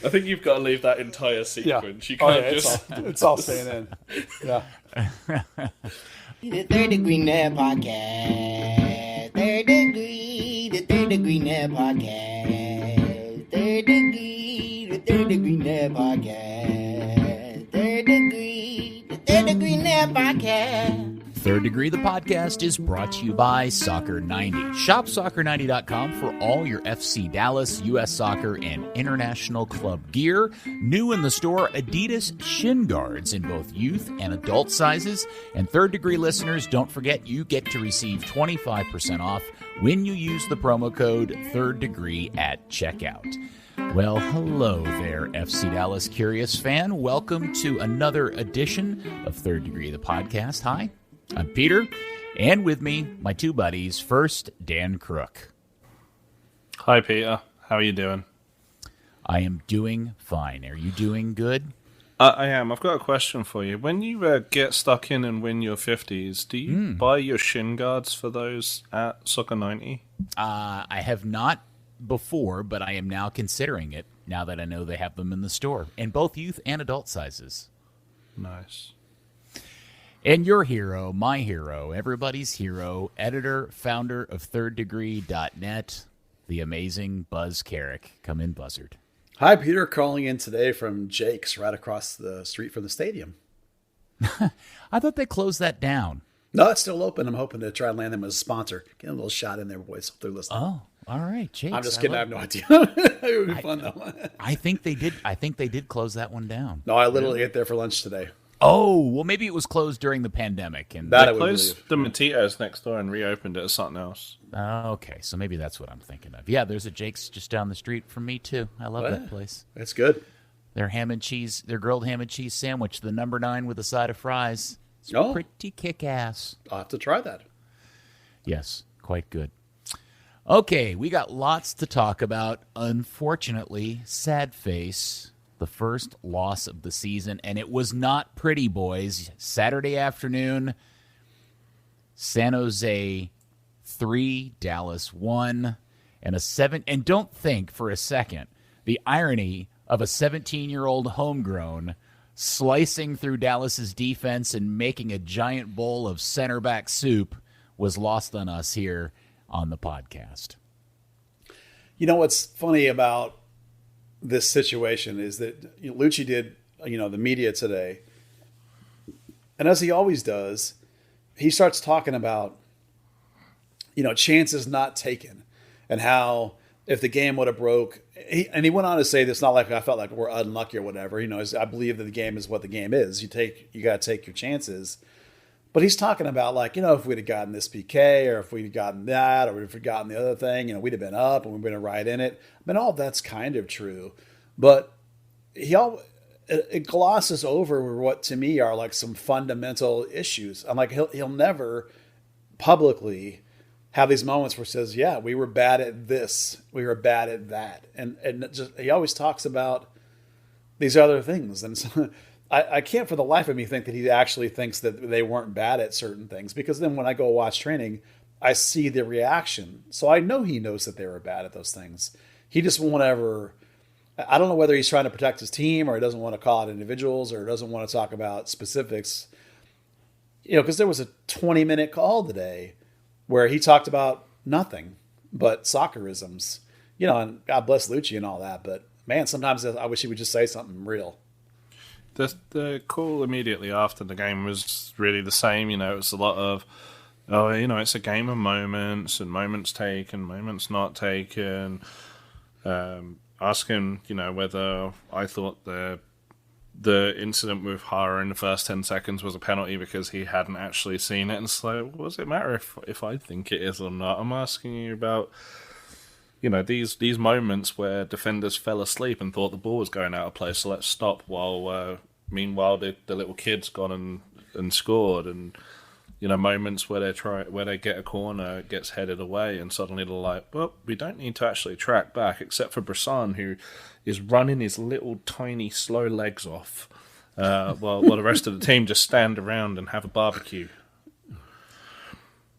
I think you've got to leave that entire sequence. You can't it's all staying in. Yeah. The Third Degree Net Podcast. Third Degree, the Third Degree Net Podcast. Third Degree, the Third Degree Net Podcast. Third Degree, the Third Degree Net Podcast. Third Degree, the podcast, is brought to you by Soccer90. Shop Soccer90.com for all your FC Dallas, U.S. Soccer, and international club gear. New in the store, Adidas shin guards in both youth and adult sizes. And Third Degree listeners, don't forget you get to receive 25% off when you use the promo code Third Degree at checkout. Well, hello there, FC Dallas Curious fan. Welcome to another edition of Third Degree, the podcast. Hi. I'm Peter, and with me, my two buddies. First, Dan Crooke. Hi, Peter. How are you doing? I am doing fine. Are you doing good? I am. I've got a question for you. When you get stuck in and win your 50s, do you buy your shin guards for those at Soccer90? I have not before, but I am now considering it, now that I know they have them in the store, in both youth and adult sizes. Nice. And your hero, my hero, everybody's hero, editor, founder of thirddegree.net, the amazing Buzz Carrick. Come in, Buzzard. Hi, Peter. Calling in today from Jake's right across the street from the stadium. I thought they closed that down. No, it's still open. I'm hoping to try and land them as a sponsor. Get a little shot in there, boys, if they're listening. Oh, all right, Jake's. I'm just kidding. I have no idea. It would be fun, though. I think they did close that one down. No, I literally ate there for lunch today. Oh, well, maybe it was closed during the pandemic. And they closed the Matitos next door and reopened it as something else. Okay, so maybe that's what I'm thinking of. Yeah, there's a Jake's just down the street from me, too. I love that place. It's good. Their grilled ham and cheese sandwich, the number 9 with a side of fries. It's pretty kick-ass. I'll have to try that. Yes, quite good. Okay, we got lots to talk about. Unfortunately, sad face. The first loss of the season, and it was not pretty, boys. Saturday afternoon, San Jose 3, Dallas 1, and a 7. And don't think for a second the irony of a 17-year-old homegrown slicing through Dallas's defense and making a giant bowl of center back soup was lost on us here on the podcast. You know what's funny about this situation is that Luchi did, the media today. And as he always does, he starts talking about, chances not taken and how if the game would have broke, he went on to say this, not like I felt like we're unlucky or whatever. I believe that the game is what the game is. You got to take your chances. But he's talking about if we'd have gotten this PK or if we'd gotten that or if we'd gotten the other thing, we'd have been up and we'd been right in it. I mean, all that's kind of true. But it glosses over what to me are like some fundamental issues. I'm like, he'll never publicly have these moments where he says, yeah, we were bad at this. We were bad at that. And just, he always talks about these other things. And so, I can't for the life of me think that he actually thinks that they weren't bad at certain things, because then when I go watch training, I see the reaction. So I know he knows that they were bad at those things. He just won't ever, I don't know whether he's trying to protect his team or he doesn't want to call out individuals or doesn't want to talk about specifics, because there was a 20-minute call today where he talked about nothing but soccerisms, and God bless Luchi and all that. But man, sometimes I wish he would just say something real. The call immediately after the game was really the same. It was a lot of, it's a game of moments and moments taken, moments not taken. Asking, whether I thought the incident with Jara in the first 10 seconds was a penalty because he hadn't actually seen it. And it's like, what does it matter if I think it is or not? I'm asking you about, these moments where defenders fell asleep and thought the ball was going out of place, so let's stop while meanwhile the little kid's gone and scored, and moments where they get a corner, it gets headed away, and suddenly they're like, well, we don't need to actually track back, except for Brisson, who is running his little tiny slow legs off while the rest of the team just stand around and have a barbecue.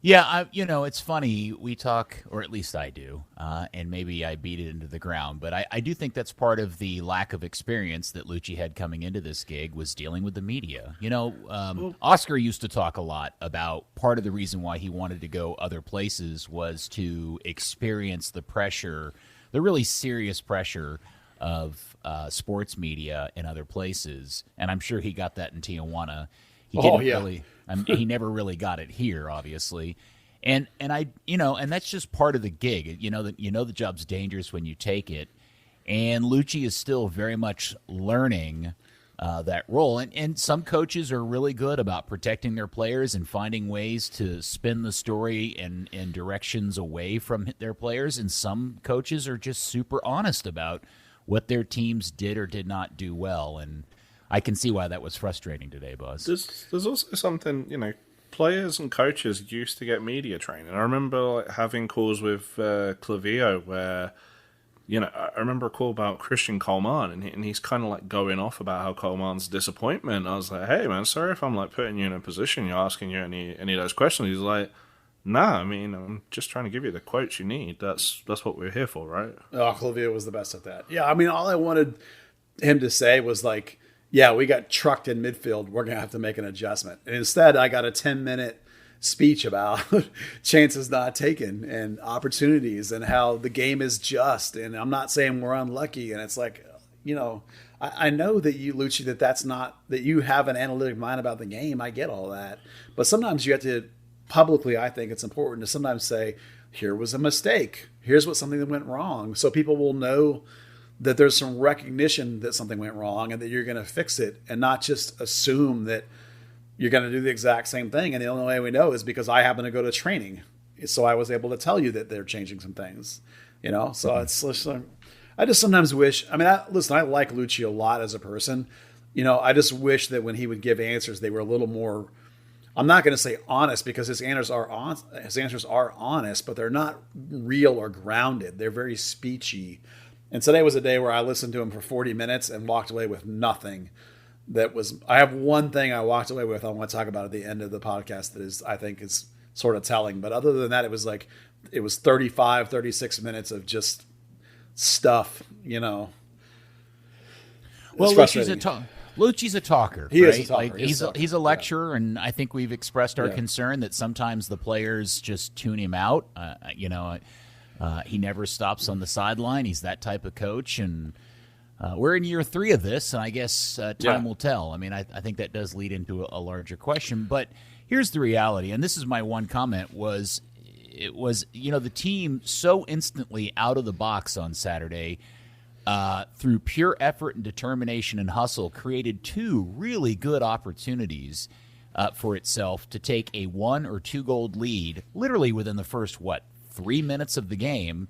Yeah, it's funny. We talk, or at least I do, and maybe I beat it into the ground, but I do think that's part of the lack of experience that Luchi had coming into this gig was dealing with the media. Oscar used to talk a lot about part of the reason why he wanted to go other places was to experience the pressure, the really serious pressure of sports media in other places, and I'm sure he got that in Tijuana. He didn't really. He never really got it here, obviously, and that's just part of the gig. The job's dangerous when you take it, and Luchi is still very much learning that role. And some coaches are really good about protecting their players and finding ways to spin the story in directions away from their players. And some coaches are just super honest about what their teams did or did not do well. And I can see why that was frustrating today, Buzz. There's also something, players and coaches used to get media training. I remember having calls with Clavio where, I remember a call about Christian Coleman, and he's kind of going off about how Coleman's disappointment. I was like, hey, man, sorry if I'm putting you in a position, you're asking you any of those questions. He's like, nah, I'm just trying to give you the quotes you need. That's what we're here for, right? Oh, Clavio was the best at that. Yeah, all I wanted him to say was yeah, we got trucked in midfield. We're going to have to make an adjustment. And instead, I got a 10-minute speech about chances not taken and opportunities and how the game is just. And I'm not saying we're unlucky. And it's I know that you, Luchi, that's not, that you have an analytic mind about the game. I get all that. But sometimes you have to publicly, I think it's important to sometimes say, here was a mistake. Here's something that went wrong. So people will know that there's some recognition that something went wrong and that you're going to fix it and not just assume that you're going to do the exact same thing. And the only way we know is because I happen to go to training. So I was able to tell you that they're changing some things, so it's I just sometimes wish, I like Luchi a lot as a person. I just wish that when he would give answers, they were a little more, I'm not going to say honest because his answers are honest, but they're not real or grounded. They're very speechy. And today was a day where I listened to him for 40 minutes and walked away with nothing. I have one thing I walked away with I want to talk about at the end of the podcast that I think is sort of telling. But other than that, it was 35, 36 minutes of just stuff, Well, Luchi's a talker. He right? is a talker. He's a lecturer, and I think we've expressed our concern that sometimes the players just tune him out. He never stops on the sideline. He's that type of coach, and we're in year 3 of this, and I guess time will tell. I think that does lead into a larger question, but here's the reality, and this is my one comment, was the team so instantly out of the box on Saturday through pure effort and determination and hustle created 2 really good opportunities for itself to take a 1 or 2 goal lead literally within the first, 3 minutes of the game.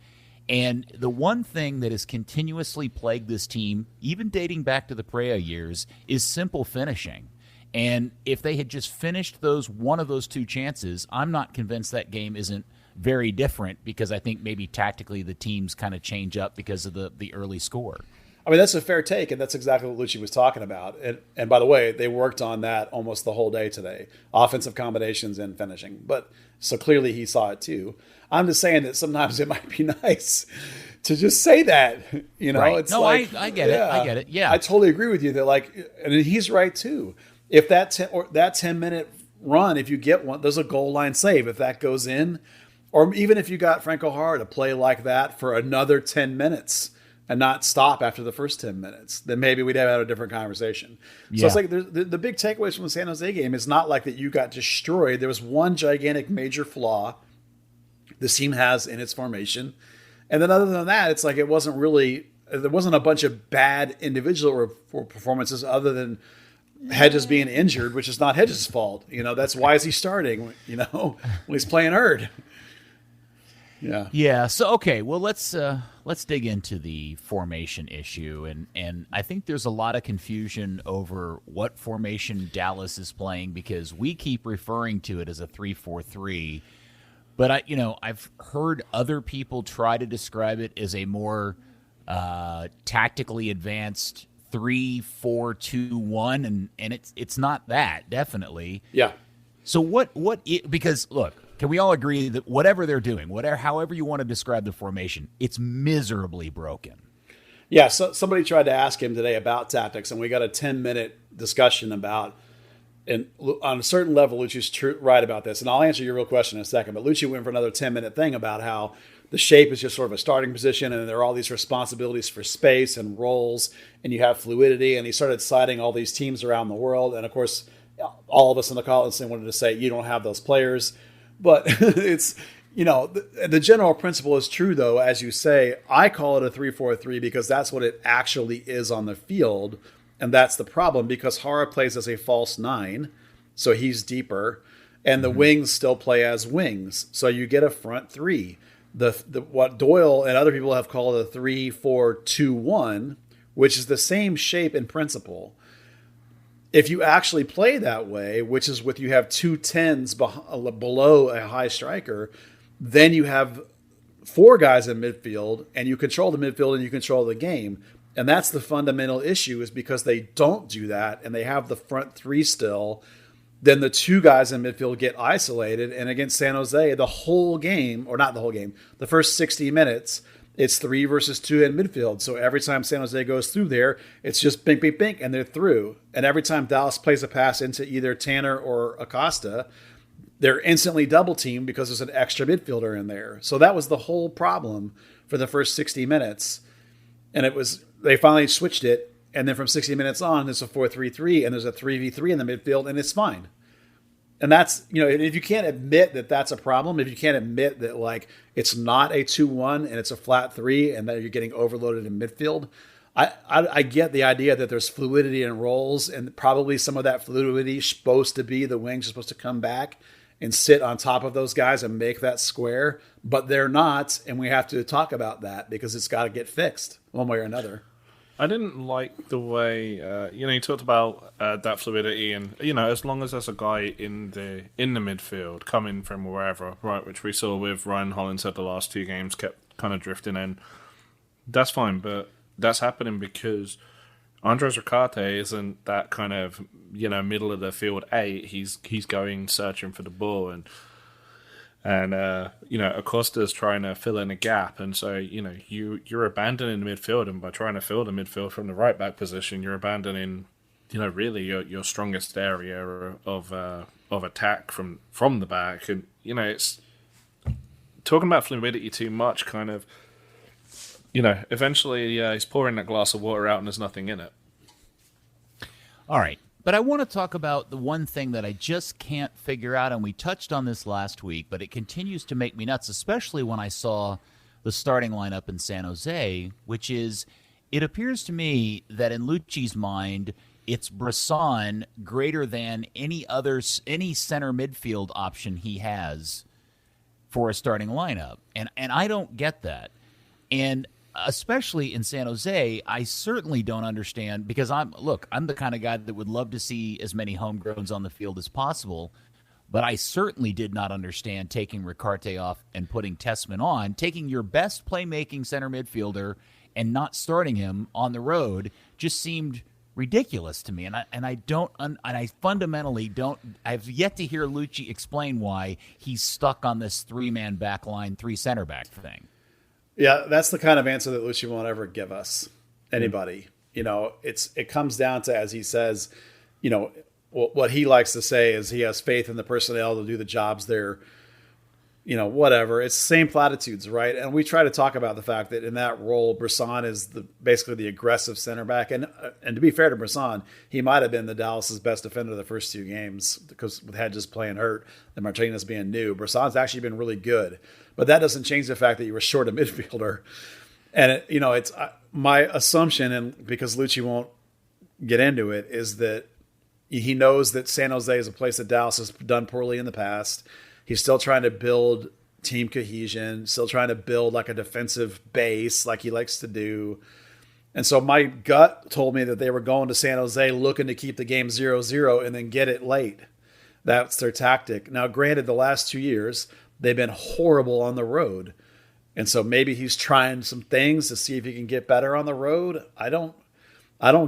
And the one thing that has continuously plagued this team, even dating back to the Perea years, is simple finishing. And if they had just finished one of those 2 chances, I'm not convinced that game isn't very different, because I think maybe tactically the teams kind of change up because of the early score. That's a fair take, and that's exactly what Luchi was talking about. And by the way, they worked on that almost the whole day today, offensive combinations and finishing. But so clearly he saw it too. I'm just saying that sometimes it might be nice to just say that, Right. It's I get it. I get it. Yeah, I totally agree with you that and he's right too. If that 10-minute run, if you get one, there's a goal line save. If that goes in, or even if you got Franco Jara to play like that for another 10 minutes and not stop after the first 10 minutes, then maybe we'd have had a different conversation. So it's the big takeaways from the San Jose game is not like that you got destroyed. There was one gigantic major flaw this team has in its formation. And then other than that, it's there wasn't a bunch of bad individual performances other than Hedges being injured, which is not Hedges' fault. That's why is he starting, when he's playing hurt. Yeah. Yeah. So, okay. Well, let's dig into the formation issue. And I think there's a lot of confusion over what formation Dallas is playing, because we keep referring to it as a 3-4-3. But I've heard other people try to describe it as a more tactically advanced 3-4-2-1, and it's not that, definitely. Yeah. So because look, Can we all agree that whatever they're doing, however you want to describe the formation, it's miserably broken? Yeah, so somebody tried to ask him today about tactics, and we got a 10-minute discussion about, and on a certain level, Luchi's right about this, and I'll answer your real question in a second, but Luchi went for another 10-minute thing about how the shape is just sort of a starting position, and there are all these responsibilities for space and roles, and you have fluidity, and he started citing all these teams around the world, and of course, all of us in the college wanted to say, you don't have those players, but it's... the general principle is true, though, as you say. I call it a 3-4-3 because that's what it actually is on the field. And that's the problem because Jara plays as a false 9, so he's deeper. And the wings still play as wings. So you get a front 3. What Doyle and other people have called a 3-4-2-1, which is the same shape in principle. If you actually play that way, which is with you have 2 10s below a high striker, then you have 4 guys in midfield, and you control the midfield and you control the game. And that's the fundamental issue, is because they don't do that and they have the front 3 still, then the 2 guys in midfield get isolated. And against San Jose, the whole game, or not the whole game, the first 60 minutes, it's 3 versus 2 in midfield. So every time San Jose goes through there, it's just bink, bink, bink, and they're through. And every time Dallas plays a pass into either Tanner or Acosta, they're instantly double teamed because there's an extra midfielder in there. So that was the whole problem for the first 60 minutes. And they finally switched it. And then from 60 minutes on, there's a 4-3-3 and there's a 3v3 in the midfield, and it's fine. And that's, if you can't admit that that's a problem, if you can't admit that like it's not a 2-1 and it's a flat 3 and that you're getting overloaded in midfield, I get the idea that there's fluidity in roles, and probably some of that fluidity is supposed to be the wings are supposed to come back and sit on top of those guys and make that square, but they're not, and we have to talk about that because it's got to get fixed one way or another. I didn't like the way you talked about that fluidity, and as long as there's a guy in the midfield coming from wherever, right, which we saw with Ryan Hollins at the last 2 games, kept kind of drifting in. That's fine, but that's happening because Andres Ricarte isn't that kind of middle of the field 8. He's going searching for the ball, and Acosta's trying to fill in a gap, and so you're abandoning the midfield, and by trying to fill the midfield from the right back position, you're abandoning really your strongest area of attack from the back, and it's talking about fluidity too much, kind of. Eventually he's pouring that glass of water out and there's nothing in it. All right. But I want to talk about the one thing that I just can't figure out, and we touched on this last week, but it continues to make me nuts, especially when I saw the starting lineup in San Jose, which is, it appears to me that in Luchi's mind, it's Brisson greater than any center midfield option he has for a starting lineup. And I don't get that. And especially in San Jose, I certainly don't understand, because I'm the kind of guy that would love to see as many homegrowns on the field as possible, but I certainly did not understand taking Ricarte off and putting Tessman on, taking your best playmaking center midfielder and not starting him on the road just seemed ridiculous to me. And I fundamentally don't. I've yet to hear Luchi explain why he's stuck on this 3-man back line, 3 center back thing. Yeah, that's the kind of answer that Luchi won't ever give us, anybody. It comes down to, as he says, what he likes to say is he has faith in the personnel to do the jobs there. Whatever. It's the same platitudes, right? And we try to talk about the fact that in that role, Brisson is basically the aggressive center back. And to be fair to Brisson, he might have been the Dallas's best defender the first 2 games, because with Hedges playing hurt and Martinez being new, Brisson's actually been really good. But that doesn't change the fact that you were short a midfielder. And, it's my assumption, and because Luchi won't get into it, is that he knows that San Jose is a place that Dallas has done poorly in the past. He's still trying to build team cohesion, still trying to build like a defensive base like he likes to do. And so my gut told me that they were going to San Jose looking to keep the game 0-0 and then get it late. That's their tactic. Now, granted, the last 2 years, they've been horrible on the road. And so maybe he's trying some things to see if he can get better on the road. I don't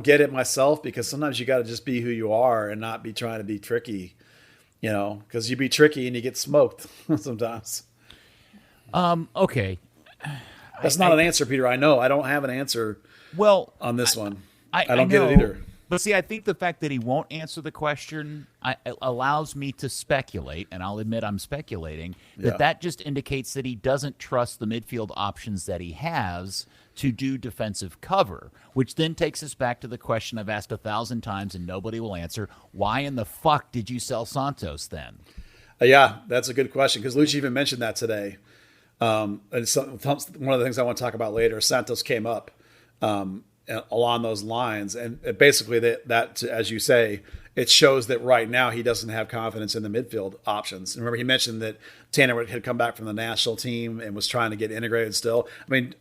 get it myself, because sometimes you got to just be who you are and not be trying to be tricky. because you be tricky and you get smoked sometimes. Okay. That's not an answer, Peter. I know. I don't have an answer on this one. I don't get it either. But see, I think the fact that he won't answer the question allows me to speculate, and I'll admit I'm speculating, that just indicates that he doesn't trust the midfield options that he has to do defensive cover, which then takes us back to the question I've asked 1,000 times and nobody will answer. Why in the fuck did you sell Santos then? Yeah, that's a good question, because Luchi even mentioned that today. And one of the things I want to talk about later, Santos came up along those lines, and basically that, as you say, it shows that right now he doesn't have confidence in the midfield options. And remember, he mentioned that Tanner had come back from the national team and was trying to get integrated still. I mean,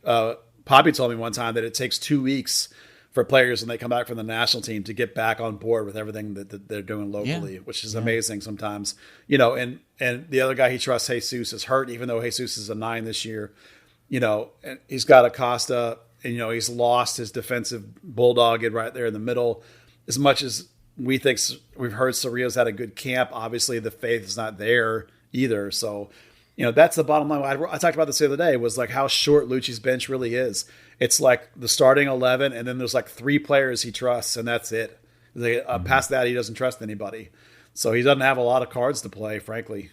Poppy told me one time that it takes 2 weeks for players when they come back from the national team to get back on board with everything that they're doing locally, which is amazing sometimes. And the other guy he trusts, Jesus, is hurt, even though Jesus is a 9 this year. And he's got Acosta, and he's lost his defensive bulldog right there in the middle. As much as we've heard Sorrio's had a good camp, obviously the faith is not there either. So, that's the bottom line. I talked about this the other day, was like how short Luchi's bench really is. It's like the starting 11, and then there's like 3 players he trusts, and that's it. Past that, he doesn't trust anybody. So he doesn't have a lot of cards to play, frankly.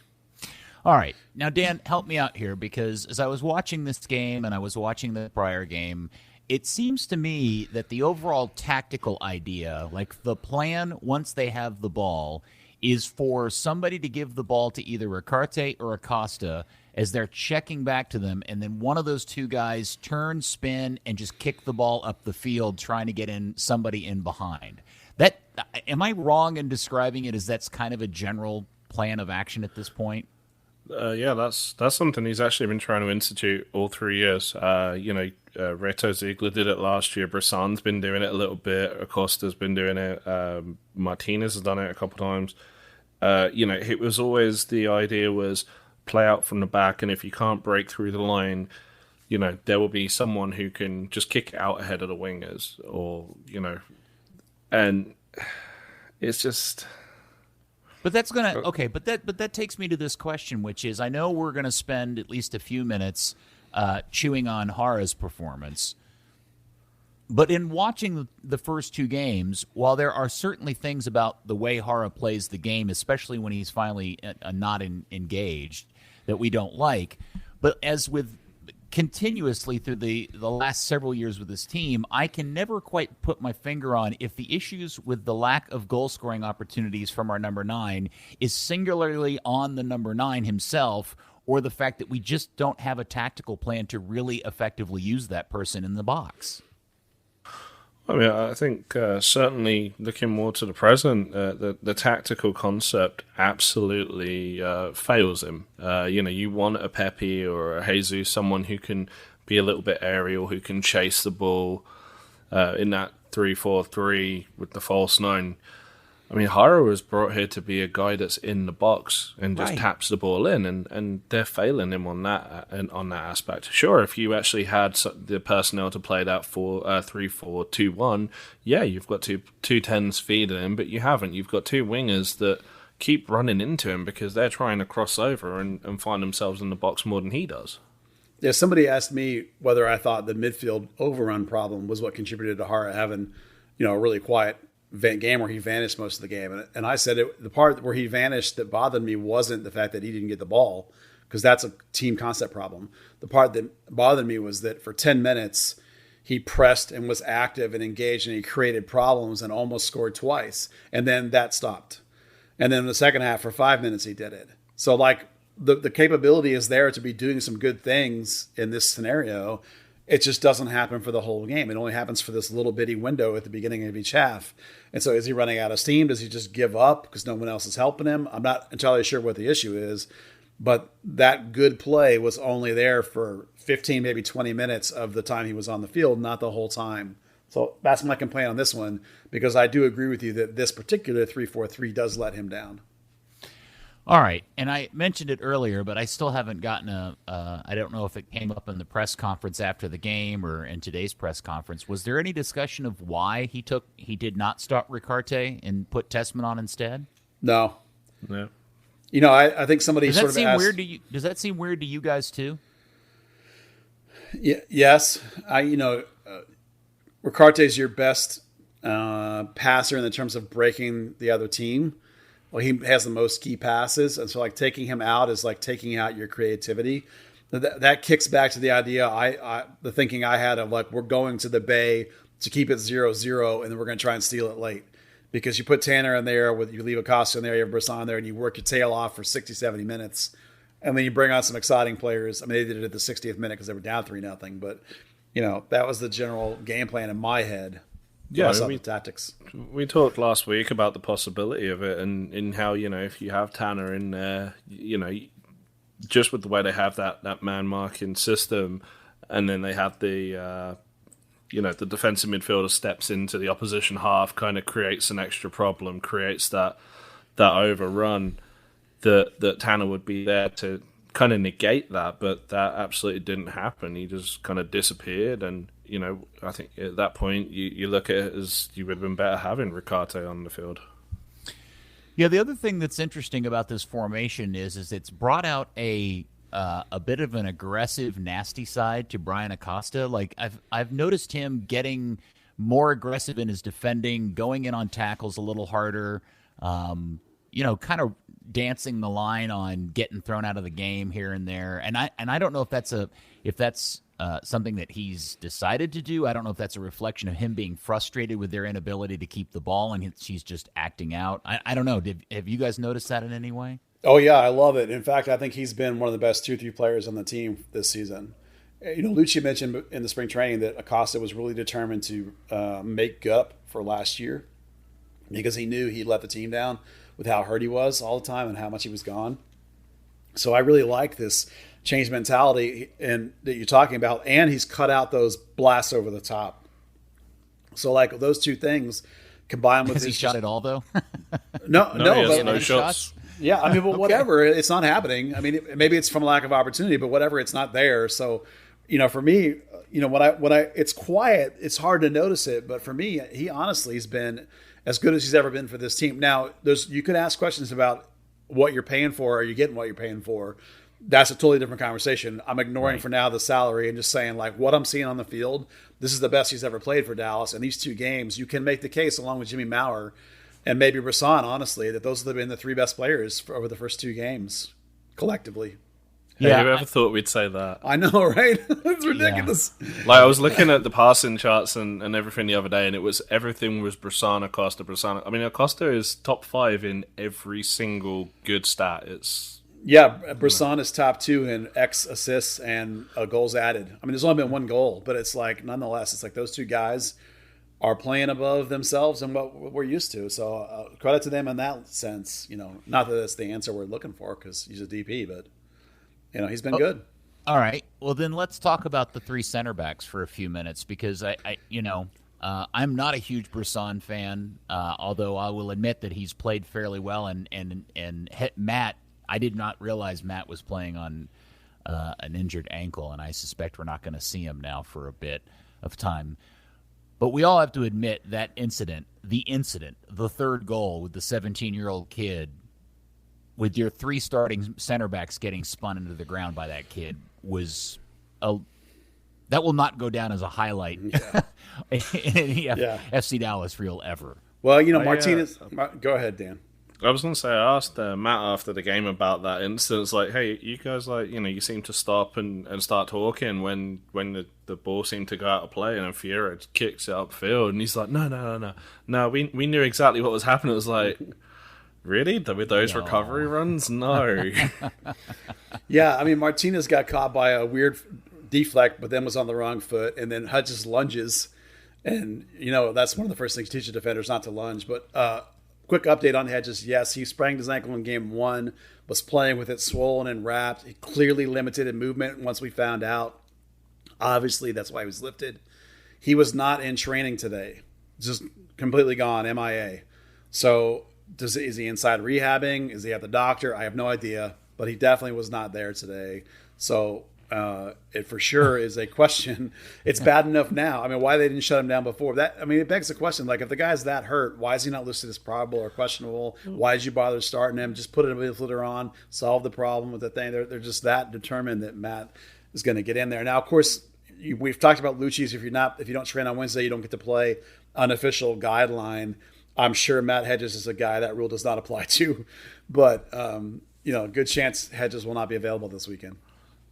All right. Now, Dan, help me out here, because as I was watching this game and I was watching the prior game, it seems to me that the overall tactical idea, like the plan once they have the ball, is for somebody to give the ball to either Ricarte or Acosta as they're checking back to them, and then one of those 2 guys turn, spin, and just kick the ball up the field, trying to get somebody in behind. Am I wrong in describing it as that's kind of a general plan of action at this point? Yeah, that's something he's actually been trying to institute all 3 years. Reto Ziegler did it last year. Bressan's been doing it a little bit. Acosta's been doing it. Martinez has done it a couple times. It was always, the idea was play out from the back, and if you can't break through the line, there will be someone who can just kick it out ahead of the wingers, and it's just. But that's gonna But that takes me to this question, which is, I know we're gonna spend at least a few minutes chewing on Jara's performance, but in watching the first 2 games, while there are certainly things about the way Jara plays the game, especially when he's finally not engaged, that we don't like, but as with continuously through the last several years with this team, I can never quite put my finger on if the issues with the lack of goal-scoring opportunities from our number 9 is singularly on the number 9 himself, or the fact that we just don't have a tactical plan to really effectively use that person in the box. I mean, I think certainly looking more to the present, the tactical concept absolutely fails him. You want a Pepe or a Jesus, someone who can be a little bit aerial, who can chase the ball in that 3-4-3 with the false 9. I mean, Jara was brought here to be a guy that's in the box and just taps the ball in, and they're failing him on that aspect. Sure, if you actually had the personnel to play that 3-4-2-1, yeah, you've got two 10s feeding him, but you haven't. You've got 2 wingers that keep running into him because they're trying to cross over and find themselves in the box more than he does. Yeah, somebody asked me whether I thought the midfield overrun problem was what contributed to Jara having, a really quiet game where he vanished most of the game. And I said the part where he vanished that bothered me wasn't the fact that he didn't get the ball, because that's a team concept problem. The part that bothered me was that for 10 minutes, he pressed and was active and engaged, and he created problems and almost scored twice. And then that stopped. And then in the second half, for 5 minutes, he did it. So like the capability is there to be doing some good things in this scenario. It just doesn't happen for the whole game. It only happens for this little bitty window at the beginning of each half. And so is he running out of steam? Does he just give up because no one else is helping him? I'm not entirely sure what the issue is, but that good play was only there for 15, maybe 20 minutes of the time he was on the field, not the whole time. So that's my complaint on this one, because I do agree with you that this particular 3-4-3 does let him down. All right, and I mentioned it earlier, but I still haven't gotten I don't know if it came up in the press conference after the game or in today's press conference. Was there any discussion of why he did not start Ricarte and put Tessman on instead? No. No. I think somebody Does sort that of seem asked, weird to you? Does that seem weird to you guys too? Yes, Ricarte is your best passer in the terms of breaking the other team. Well, he has the most key passes, and so like taking him out is like taking out your creativity. That kicks back to the idea the thinking I had of like we're going to the Bay to keep it 0-0, and then we're going to try and steal it late. Because you put Tanner in there, you leave Acosta in there, you have Brisson in there, and you work your tail off for 60, 70 minutes. And then you bring on some exciting players. I mean, they did it at the 60th minute because they were down 3-0. But, that was the general game plan in my head. Yeah, the tactics. We talked last week about the possibility of it and in how, if you have Tanner in there, just with the way they have that man marking system, and then they have the defensive midfielder steps into the opposition half, kind of creates an extra problem, creates that overrun that Tanner would be there to kind of negate that, but that absolutely didn't happen. He just kind of disappeared, and I think at that point you look at it as you would have been better having Ricarte on the field. Yeah, the other thing that's interesting about this formation is it's brought out a bit of an aggressive, nasty side to Brian Acosta. Like I've noticed him getting more aggressive in his defending, going in on tackles a little harder. Kind of dancing the line on getting thrown out of the game here and there. And I don't know if that's something that he's decided to do. I don't know if that's a reflection of him being frustrated with their inability to keep the ball and he's just acting out. I don't know. Have you guys noticed that in any way? Oh, yeah, I love it. In fact, I think he's been one of the best 2-3 players on the team this season. Luchi mentioned in the spring training that Acosta was really determined to make up for last year because he knew he let the team down with how hurt he was all the time and how much he was gone. So I really like this change mentality and that you're talking about, and he's cut out those blasts over the top. So like those two things combined with Has he shot it all though? No, but no shots. Yeah, I mean, but whatever, it's not happening. I mean, maybe it's from a lack of opportunity, but whatever, it's not there. So, for me, when I it's quiet, it's hard to notice it. But for me, he honestly has been as good as he's ever been for this team. Now, you could ask questions about what you're paying for. Are you getting what you're paying for? That's a totally different conversation. I'm ignoring for now the salary and just saying like what I'm seeing on the field. This is the best he's ever played for Dallas. And these two games, you can make the case along with Jimmy Maurer and maybe Brisson, honestly, that those have been the three best players over the first two games collectively. Yeah, who ever thought we'd say that? I know, right? It's ridiculous. Yeah. Like I was looking at the passing charts and everything the other day, and everything was Brisson, Acosta, Brisson. I mean, Acosta is top 5 in every single good stat. Brisson is top 2 in X assists and goals added. I mean, there's only been one goal, but it's like nonetheless, it's like those two guys are playing above themselves and what we're used to. So credit to them in that sense. Not that that's the answer we're looking for because he's a DP, but he's been good. All right. Well, then let's talk about the three center backs for a few minutes because I'm not a huge Brisson fan, although I will admit that he's played fairly well. And Matt, I did not realize Matt was playing on an injured ankle, and I suspect we're not going to see him now for a bit of time. But we all have to admit that the third goal with the 17-year-old kid, with your three starting center backs getting spun into the ground by that kid, that will not go down as a highlight in any FC Dallas reel ever. Well, Martinez. Go ahead, Dan. I was going to say, I asked Matt after the game about that instance, like, hey, you guys, like, you seem to stop and start talking when the ball seemed to go out of play, and then Fiera kicks it upfield, and he's like, no, we knew exactly what was happening. It was like, really? With those recovery runs? No. Yeah, I mean, Martinez got caught by a weird deflect, but then was on the wrong foot, and then Hedges lunges, and, that's one of the first things you teach a defenders not to lunge, but quick update on Hedges. Yes, he sprained his ankle in game 1, was playing with it swollen and wrapped. He clearly limited in movement once we found out. Obviously, that's why he was lifted. He was not in training today. Just completely gone, MIA. So is he inside rehabbing? Is he at the doctor? I have no idea. But he definitely was not there today. So It for sure is a question. It's bad enough now. I mean, why they didn't shut him down before that? I mean, it begs the question. Like, if the guy's that hurt, why is he not listed as probable or questionable? Why did you bother starting him? Just put a midfielder on, solve the problem with the thing. They're just that determined that Matt is going to get in there. Now, of course, we've talked about Luchi's. If you don't train on Wednesday, you don't get to play. Unofficial guideline. I'm sure Matt Hedges is a guy that rule does not apply to, but good chance Hedges will not be available this weekend.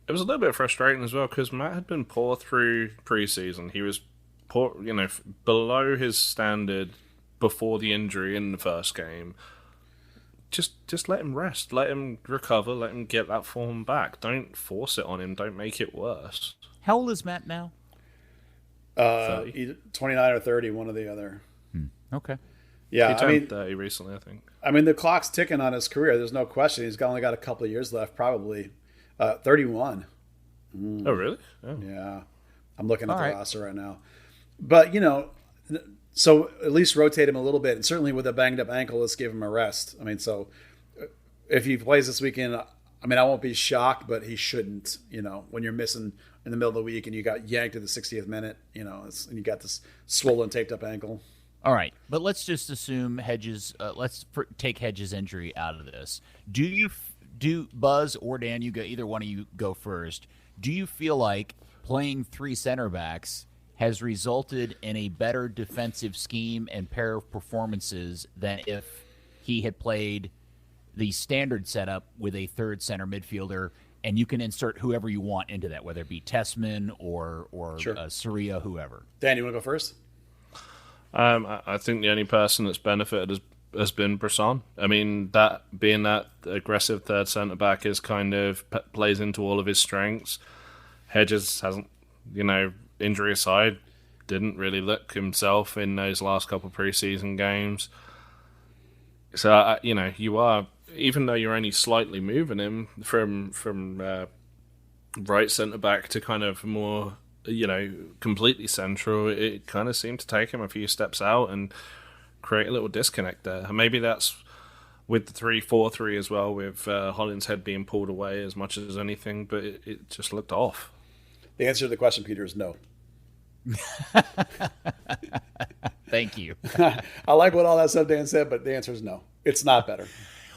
It was a little bit frustrating as well because Matt had been poor through preseason. He was poor, below his standard before the injury in the first game. Just let him rest, let him recover, let him get that form back. Don't force it on him. Don't make it worse. How old is Matt now? 29 or 30, one or the other. Okay. Yeah, he turned 30 recently, I think. I mean, the clock's ticking on his career. There's no question. He's only got a couple of years left, probably. 31. Oh, really? Oh. Yeah. I'm looking at the roster right now. But, so at least rotate him a little bit. And certainly with a banged up ankle, let's give him a rest. I mean, so if he plays this weekend, I won't be shocked, but he shouldn't, when you're missing in the middle of the week and you got yanked at the 60th minute, and you got this swollen, taped up ankle. All right, but let's just assume Hedges. Take Hedges' injury out of this. Do Buzz or Dan? Either one of you go first. Do you feel like playing three center backs has resulted in a better defensive scheme and pair of performances than if he had played the standard setup with a third center midfielder, and you can insert whoever you want into that, whether it be Tessman or Sure. Surya, whoever? Dan, you want to go first? I think the only person that's benefited has been Brisson. I mean, that being that aggressive third centre back is kind of plays into all of his strengths. Hedges hasn't, injury aside, didn't really look himself in those last couple of preseason games. So you are, even though you're only slightly moving him from right centre back to kind of more, completely central, it kind of seemed to take him a few steps out and create a little disconnect there. And maybe that's with the 3-4-3 as well, with Hollins' head being pulled away as much as anything, but it just looked off. The answer to the question, Peter, is no. Thank you. I like what all that stuff Dan said, but the answer is no. It's not better.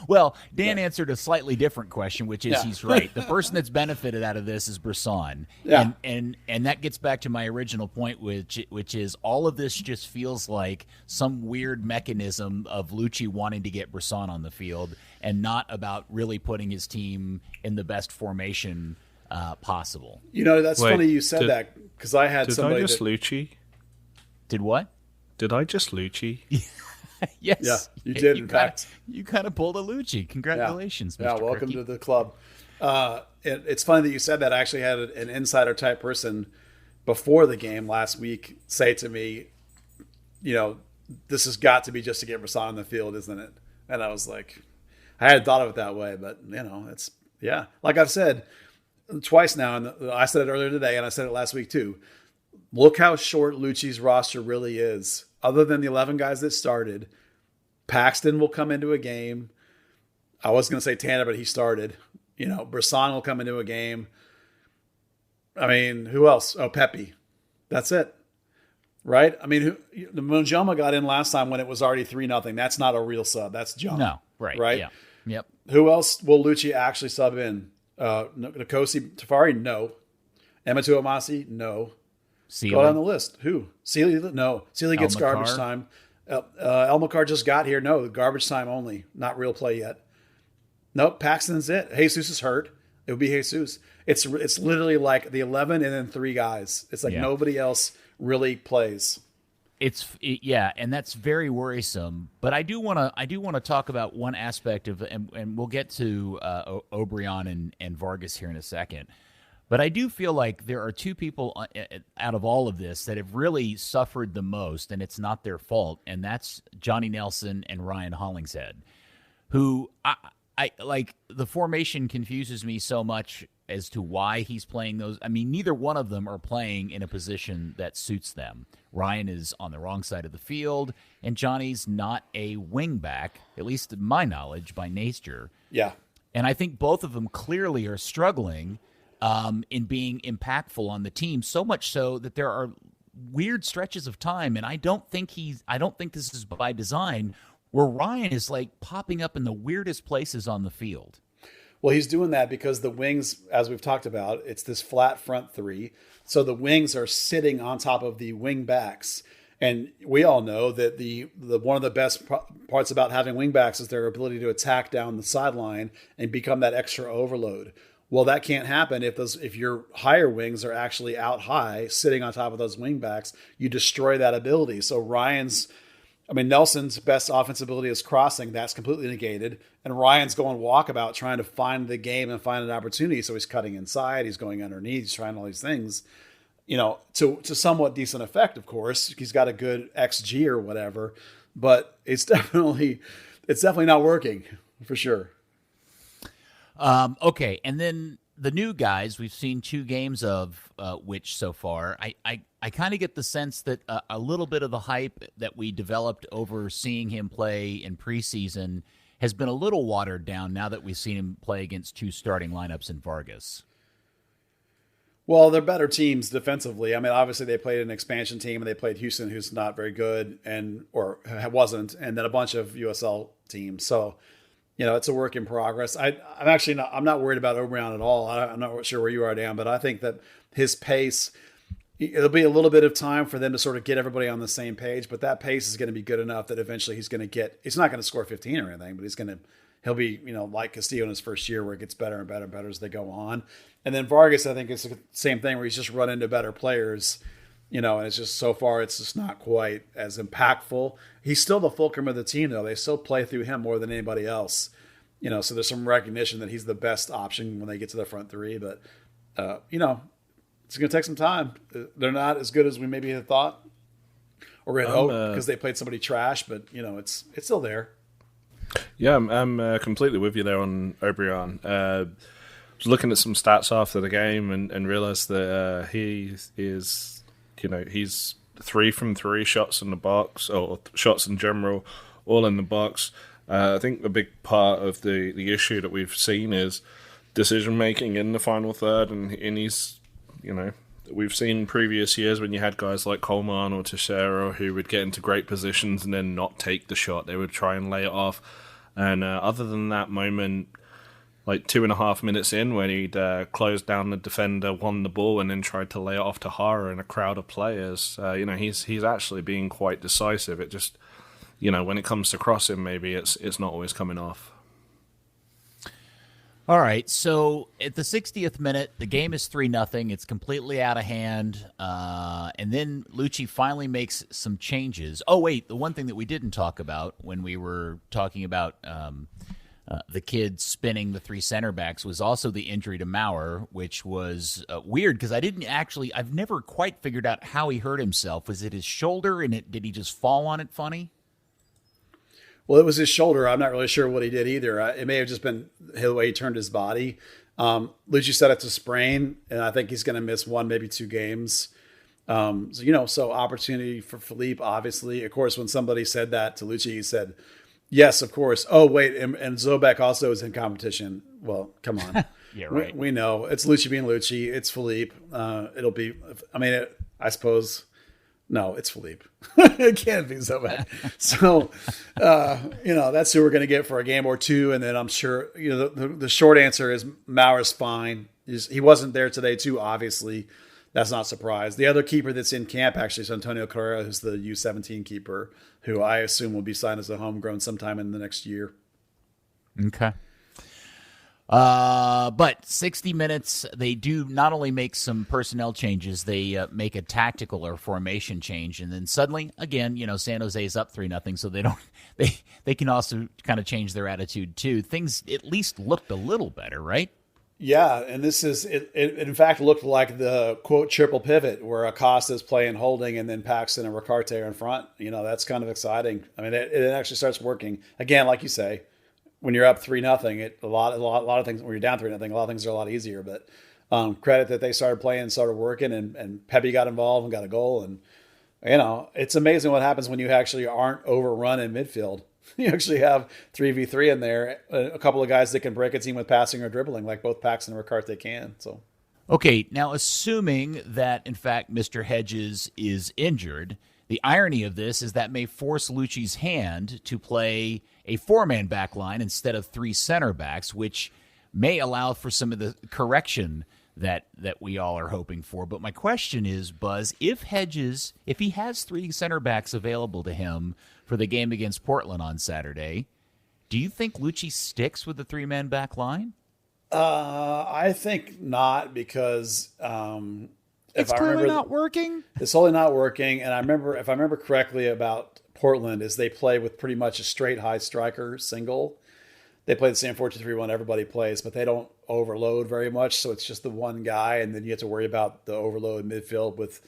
Well, Dan answered a slightly different question, which is he's right. The person that's benefited out of this is Brisson. Yeah. And that gets back to my original point, which is all of this just feels like some weird mechanism of Luchi wanting to get Brisson on the field and not about really putting his team in the best formation possible. That's funny you said that, because I had somebody Luchi? Did what? Did I just Luchi? Yeah, Yes. you did, in fact. You kind of pulled a Lucci. Congratulations, Mr. Yeah, welcome Cricky. to the club. It's funny that you said that. I actually had an insider-type person before the game last week say to me, this has got to be just to get Brisson on the field, isn't it? And I was like, I hadn't thought of it that way, but, it's, yeah. Like I've said twice now, and I said it earlier today, and I said it last week too. Look how short Lucci's roster really is. Other than the 11 guys that started, Paxton will come into a game. I was going to say Tanner, but he started. Brisson will come into a game. I mean, who else? Oh, Pepe. That's it. Right? I mean, the Mujama got in last time when it was already 3-0. That's not a real sub. That's junk. No, right. Right? Yeah. Yep. Who else will Luchi actually sub in? Nkosi Tafari? No. Ematu Amasi? No. Sealy. Go down the list. Who? Sealy? No. Sealy gets garbage time. Elmakar just got here. No, garbage time only. Not real play yet. Nope, Paxton's it. Jesus is hurt. It would be Jesus. It's literally like the 11 and then 3 guys. It's like nobody else really plays. And that's very worrisome. But I do want to talk about one aspect of, and we'll get to Obrian and Vargas here in a second. But I do feel like there are two people out of all of this that have really suffered the most, and it's not their fault, and that's Johnny Nelson and Ryan Hollingshead, who I like. The formation confuses me so much as to why he's playing those. I mean, neither one of them are playing in a position that suits them. Ryan is on the wrong side of the field, and Johnny's not a wing back, at least to my knowledge, by nature. Yeah. And I think both of them clearly are struggling. in being impactful on the team, so much so that there are weird stretches of time, and I don't think this is by design, where Ryan is like popping up in the weirdest places on the field. Well, he's doing that because the wings, as we've talked about, it's this flat front three. So the wings are sitting on top of the wing backs. And we all know that the one of the best parts about having wing backs is their ability to attack down the sideline and become that extra overload. Well, that can't happen if your higher wings are actually out high, sitting on top of those wing backs. You destroy that ability. So Nelson's best offensive ability is crossing. That's completely negated. And Ryan's going walkabout trying to find the game and find an opportunity. So he's cutting inside. He's going underneath. He's trying all these things, to somewhat decent effect, of course. He's got a good XG or whatever. But it's definitely not working for sure. Okay, and then the new guys, we've seen 2 games of which so far. I kind of get the sense that a little bit of the hype that we developed over seeing him play in preseason has been a little watered down now that we've seen him play against 2 starting lineups in Vargas. Well, they're better teams defensively. I mean, obviously they played an expansion team and they played Houston, who's not very good or wasn't, and then a bunch of USL teams. So, it's a work in progress. I'm not worried about O'Brien at all. I'm not sure where you are, Dan, but I think that his pace, it'll be a little bit of time for them to sort of get everybody on the same page, but that pace is going to be good enough that eventually he's not going to score 15 or anything, but he'll be, like Castillo in his first year where it gets better and better and better as they go on. And then Vargas, I think it's the same thing where he's just run into better players, and it's just so far it's just not quite as impactful. He's still the fulcrum of the team, though. They still play through him more than anybody else, so there's some recognition that he's the best option when they get to the front three. But, it's going to take some time. They're not as good as we maybe had thought or had hoped because they played somebody trash, but, it's still there. Yeah, I'm completely with you there on O'Brien. I was looking at some stats after the game and realized that he is... he's 3 from 3 shots in the box, or shots in general, all in the box. I think the big part of the issue that we've seen is decision-making in the final third, and he's, we've seen previous years when you had guys like Coleman or Teixeira who would get into great positions and then not take the shot. They would try and lay it off. And other than that moment, like 2.5 minutes in, when he'd closed down the defender, won the ball, and then tried to lay it off to Jara in a crowd of players. He's actually being quite decisive. It just, when it comes to crossing, maybe it's not always coming off. All right, so at the 60th minute, the game is 3-0. It's completely out of hand, and then Luchi finally makes some changes. Oh, wait, the one thing that we didn't talk about when we were talking about the kid spinning the 3 center backs was also the injury to Maurer, which was weird because I've never quite figured out how he hurt himself. Was it his shoulder, and did he just fall on it funny? Well, it was his shoulder. I'm not really sure what he did either. It may have just been the way he turned his body. Luchi said it's a sprain, and I think he's going to miss 1, maybe 2 games. So opportunity for Philippe, obviously. Of course, when somebody said that to Luchi, he said, yes, of course. Oh, wait, and Zobek also is in competition. Well, come on. Yeah, right. We know. It's Luchi being Luchi. It's Philippe. It'll be, I suppose... No, it's Philippe. It can't be Zobek. So, that's who we're going to get for a game or 2. And then I'm sure, the short answer is Maurer's fine. He wasn't there today, too, obviously. That's not a surprise. The other keeper that's in camp, actually, is Antonio Carrera, who's the U17 keeper, who I assume will be signed as a homegrown sometime in the next year. Okay. But 60 minutes, they do not only make some personnel changes, they make a tactical or formation change, and then suddenly, again, San Jose is up 3-0, so they can also kind of change their attitude too. Things at least looked a little better, right? Yeah, and this is it in fact looked like the quote triple pivot where Acosta's playing holding and then Paxton and Ricarte are in front. That's kind of exciting. I mean, it actually starts working again, like you say. When you're up 3-0, a lot of things. When you're down 3-0, a lot of things are a lot easier. But credit that they started playing and started working, and Pepe got involved and got a goal. And it's amazing what happens when you actually aren't overrun in midfield. You actually have 3v3 in there, a couple of guys that can break a team with passing or dribbling, like both Paxton and Ricarte can. So Okay, now assuming that, in fact, Mr. Hedges is injured, the irony of this is that may force Luchi's hand to play a four-man back line instead of three center backs, which may allow for some of the correction that we all are hoping for. But my question is, Buzz, if he has three center backs available to him for the game against Portland on Saturday, do you think Luchi sticks with the three-man back line? I think not, because it's clearly not working. It's only not working. And if I remember correctly about Portland, is they play with pretty much a straight high striker single. They play the same 4-2-3-1 everybody plays, but they don't overload very much. So it's just the one guy, and then you have to worry about the overload midfield with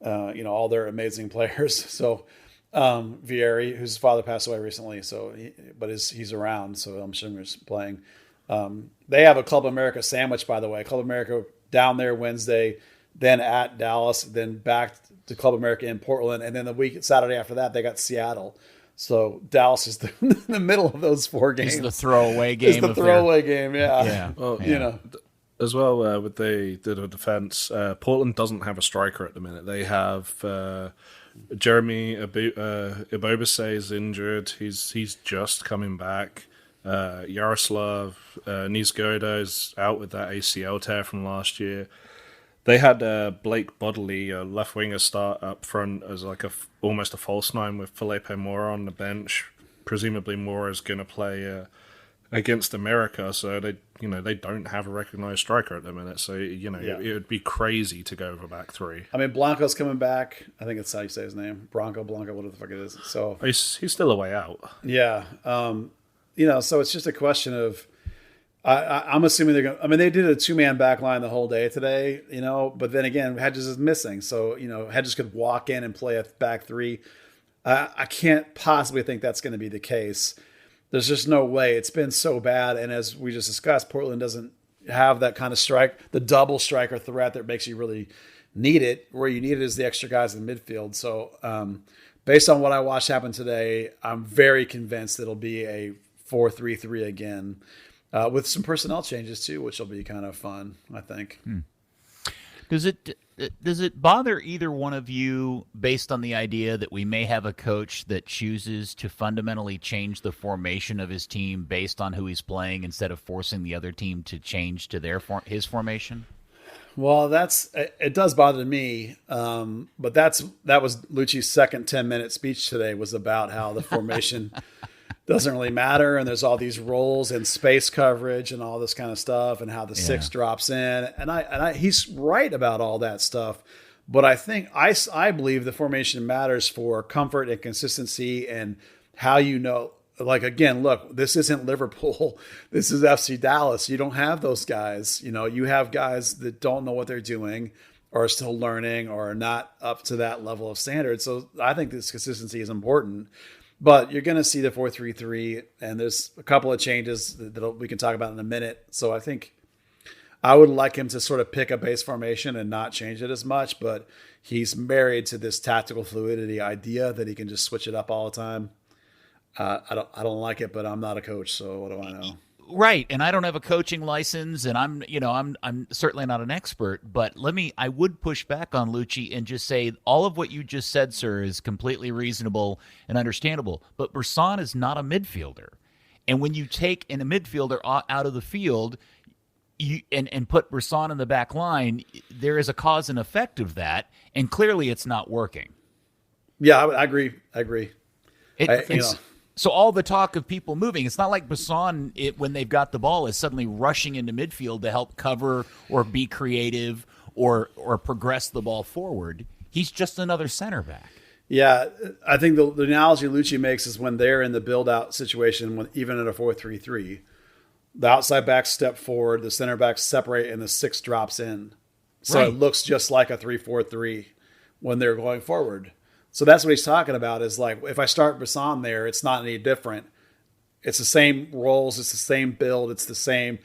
all their amazing players. So Vieri, whose father passed away recently, he's around, so I'm sure he's playing. They have a Club America sandwich, by the way. Club America down there Wednesday, then at Dallas, then back to Club America in Portland, and then the Saturday after that, they got Seattle. So Dallas is in the middle of those four games. It's the throwaway game. It's the throwaway game, yeah. Yeah. Well, as well, with the defense, Portland doesn't have a striker at the minute. They have Jeremy Ibobase is injured. He's just coming back. Yaroslav Nizgoda is out with that ACL tear from last year. They had Blake Bodley, a left winger, start up front as like almost a false nine with Felipe Mora on the bench. Presumably Mora is going to play against America, so they don't have a recognized striker at the minute. So it would be crazy to go over back three. I mean, Blanco's coming back. I think that's how you say his name, Blanco, whatever the fuck it is. So he's still a way out. Yeah, so it's just a question of. I'm assuming they're going to. I mean, they did a two-man back line the whole day today, but then again, Hedges is missing. So, Hedges could walk in and play a back three. I can't possibly think that's going to be the case. There's just no way. It's been so bad. And as we just discussed, Portland doesn't have that kind of the double striker threat that makes you really need it. Where you need it is the extra guys in midfield. So, based on what I watched happen today, I'm very convinced it'll be a 4-3-3 again. With some personnel changes too, which will be kind of fun, I think. Does it bother either one of you, based on the idea that we may have a coach that chooses to fundamentally change the formation of his team based on who he's playing instead of forcing the other team to change to his formation? Well, it does bother me, but that was Luchi's second 10-minute speech today was about how the formation doesn't really matter, and there's all these roles and space coverage and all this kind of stuff, and how the six drops in, and he's right about all that stuff. But I think I believe the formation matters for comfort and consistency, and how like, again, look, this isn't Liverpool, this is FC Dallas. You don't have those guys. You have guys that don't know what they're doing, or are still learning, or are not up to that level of standard. So I think this consistency is important. But you're going to see the 4-3-3, and there's a couple of changes that we can talk about in a minute. So I think I would like him to sort of pick a base formation and not change it as much. But he's married to this tactical fluidity idea that he can just switch it up all the time. I don't like it, but I'm not a coach, so what do I know? Right, and I don't have a coaching license, and I'm certainly not an expert, but I would push back on Luchi and just say all of what you just said, sir, is completely reasonable and understandable, but Bressan is not a midfielder. And when you take a midfielder out of the field and put Bressan in the back line, there is a cause and effect of that, and clearly it's not working. Yeah, I agree. So all the talk of people moving, it's not like Bressan, when they've got the ball, is suddenly rushing into midfield to help cover or be creative or progress the ball forward. He's just another center back. Yeah, I think the analogy Luchi makes is when they're in the build-out situation, even in a 4-3-3, the outside backs step forward, the center backs separate, and the six drops in. So It looks just like a 3-4-3 when they're going forward. So that's what he's talking about, is like, if I start Bressan there, it's not any different. It's the same roles. It's the same build. It's the same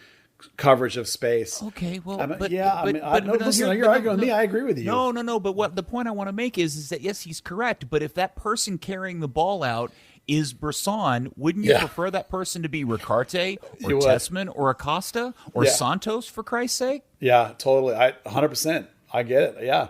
coverage of space. Okay, well, you're arguing with me. I agree with you. No. But what the point I want to make is that, yes, he's correct. But if that person carrying the ball out is Brisson. Wouldn't you prefer that person to be Ricarte or You would. Tessman or Acosta or Yeah. Santos, for Christ's sake? Yeah, totally. 100%. I get it. Yeah.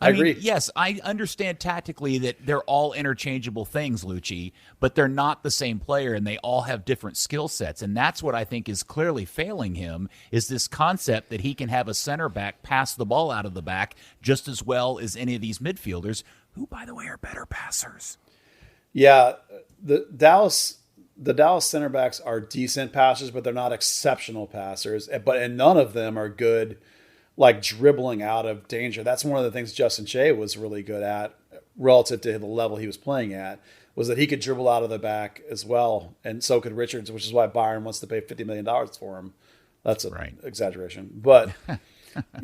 I agree. mean, yes, I understand tactically that they're all interchangeable things, Luchi, but they're not the same player, and they all have different skill sets. And that's what I think is clearly failing him, is this concept that he can have a center back pass the ball out of the back just as well as any of these midfielders, who, by the way, are better passers. Yeah, the Dallas center backs are decent passers, but they're not exceptional passers. And none of them are good, like dribbling out of danger. That's one of the things Justin Shea was really good at relative to the level he was playing at, was that he could dribble out of the back as well. And so could Richards, which is why Bayern wants to pay $50 million for him. That's an exaggeration. But,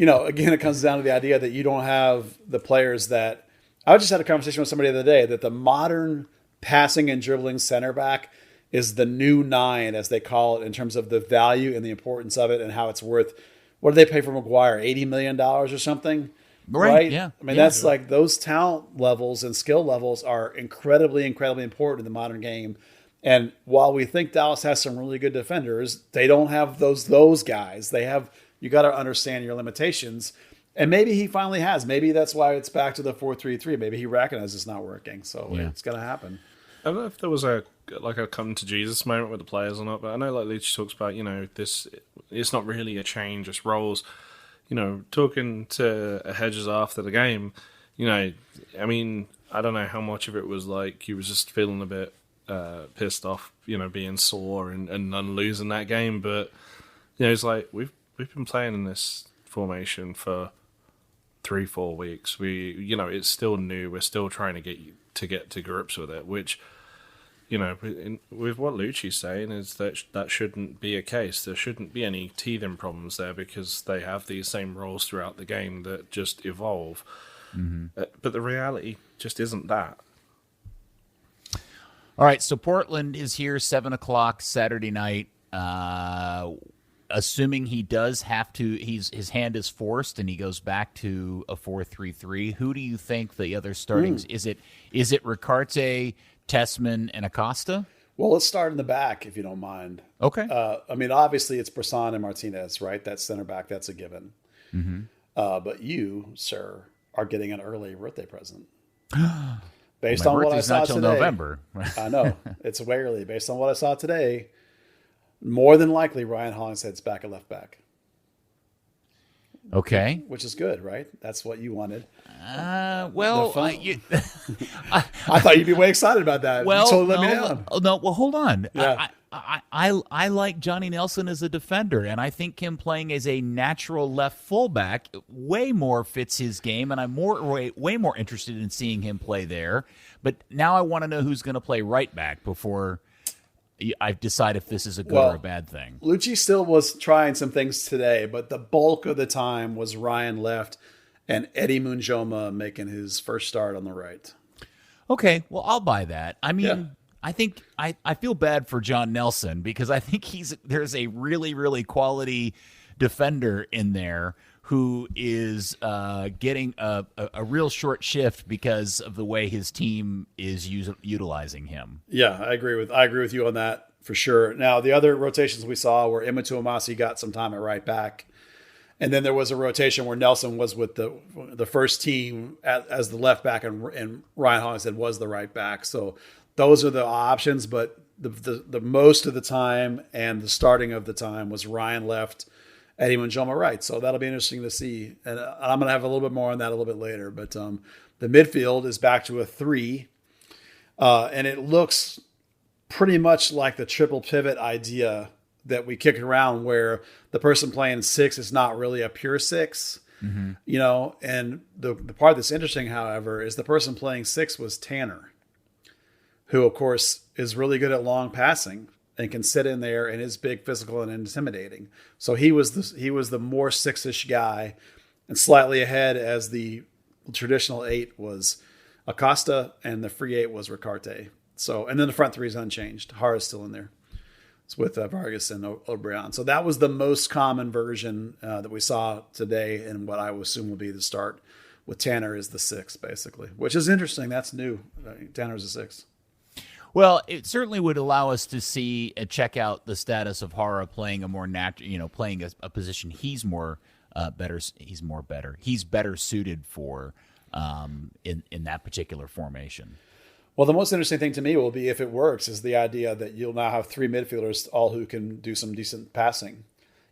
again, it comes down to the idea that you don't have the players that – I just had a conversation with somebody the other day that the modern passing and dribbling center back is the new 9, as they call it, in terms of the value and the importance of it and how it's worth – what did they pay for Maguire? $80 million or something? Right? Yeah. I mean, that's like those talent levels and skill levels are incredibly, incredibly important in the modern game. And while we think Dallas has some really good defenders, they don't have those guys. You got to understand your limitations. And maybe he finally has. Maybe that's why it's back to the 4-3-3. Maybe he recognizes it's not working. So it's going to happen. I don't know if there was a come to Jesus moment with the players or not, but I know like Luchi talks about, this, it's not really a change, it's roles. Talking to Hedges after the game, I mean, I don't know how much of it was like he was just feeling a bit pissed off, being sore and losing that game, but it's like we've been playing in this formation for 3-4 weeks. It's still new. We're still trying to get to grips with it, which, with what Luchi's saying is that shouldn't be a case. There shouldn't be any teething problems there because they have these same roles throughout the game that just evolve. Mm-hmm. But the reality just isn't that. All right, so Portland is here 7:00 Saturday night. Assuming he does have to, his hand is forced and he goes back to a 4-3-3. Who do you think the other startings? Is it Ricarte, Tessman, and Acosta? Well, let's start in the back, if you don't mind. Okay. I mean, obviously it's Brisson and Martinez, right? That's center back. That's a given. Mm-hmm. But you, sir, are getting an early birthday present. Based on what I saw today. November. I know. It's way early. Based on what I saw today, more than likely Ryan Hollingshead's back at left back. Okay. Which is good, right? That's what you wanted. I thought you'd be way excited about that. Well, you totally let me down. No, well, hold on. Yeah. I like Johnny Nelson as a defender, and I think him playing as a natural left fullback way more fits his game, and I'm way more interested in seeing him play there. But now I want to know who's going to play right back before I decide if this is a good or a bad thing. Luchi still was trying some things today, but the bulk of the time was Ryan left and Eddie Munjoma making his first start on the right. Okay, well, I'll buy that. I mean, I think I feel bad for John Nelson because I think there's a really, really quality defender in there who is getting a real short shift because of the way his team is utilizing him. Yeah, I agree with you on that for sure. Now, the other rotations we saw were Imatu Amasi got some time at right back. And then there was a rotation where Nelson was with the first team as the left back and Ryan Hollingshead was the right back. So those are the options, but the most of the time and the starting of the time was Ryan left, Eddie Munjoma right. So that'll be interesting to see. And I'm going to have a little bit more on that a little bit later. But the midfield is back to a 3. And it looks pretty much like the triple pivot idea that we kick around where the person playing 6 is not really a pure 6. Mm-hmm. And the part that's interesting, however, is the person playing 6 was Tanner, who, of course, is really good at long passing and can sit in there and is big, physical, and intimidating. So he was the more 6-ish guy, and slightly ahead as the traditional 8 was Acosta, and the free 8 was Ricarte. So, and then the front 3 is unchanged. Hara's still in there. It's with Vargas and O'Brien. So that was the most common version that we saw today, and what I would assume will be the start with Tanner as the 6, basically, which is interesting. That's new. Tanner's a 6. Well, it certainly would allow us to see and check out the status of Jara playing a more playing a position he's better suited for in that particular formation. Well, the most interesting thing to me will be, if it works, is the idea that you'll now have three midfielders, all who can do some decent passing.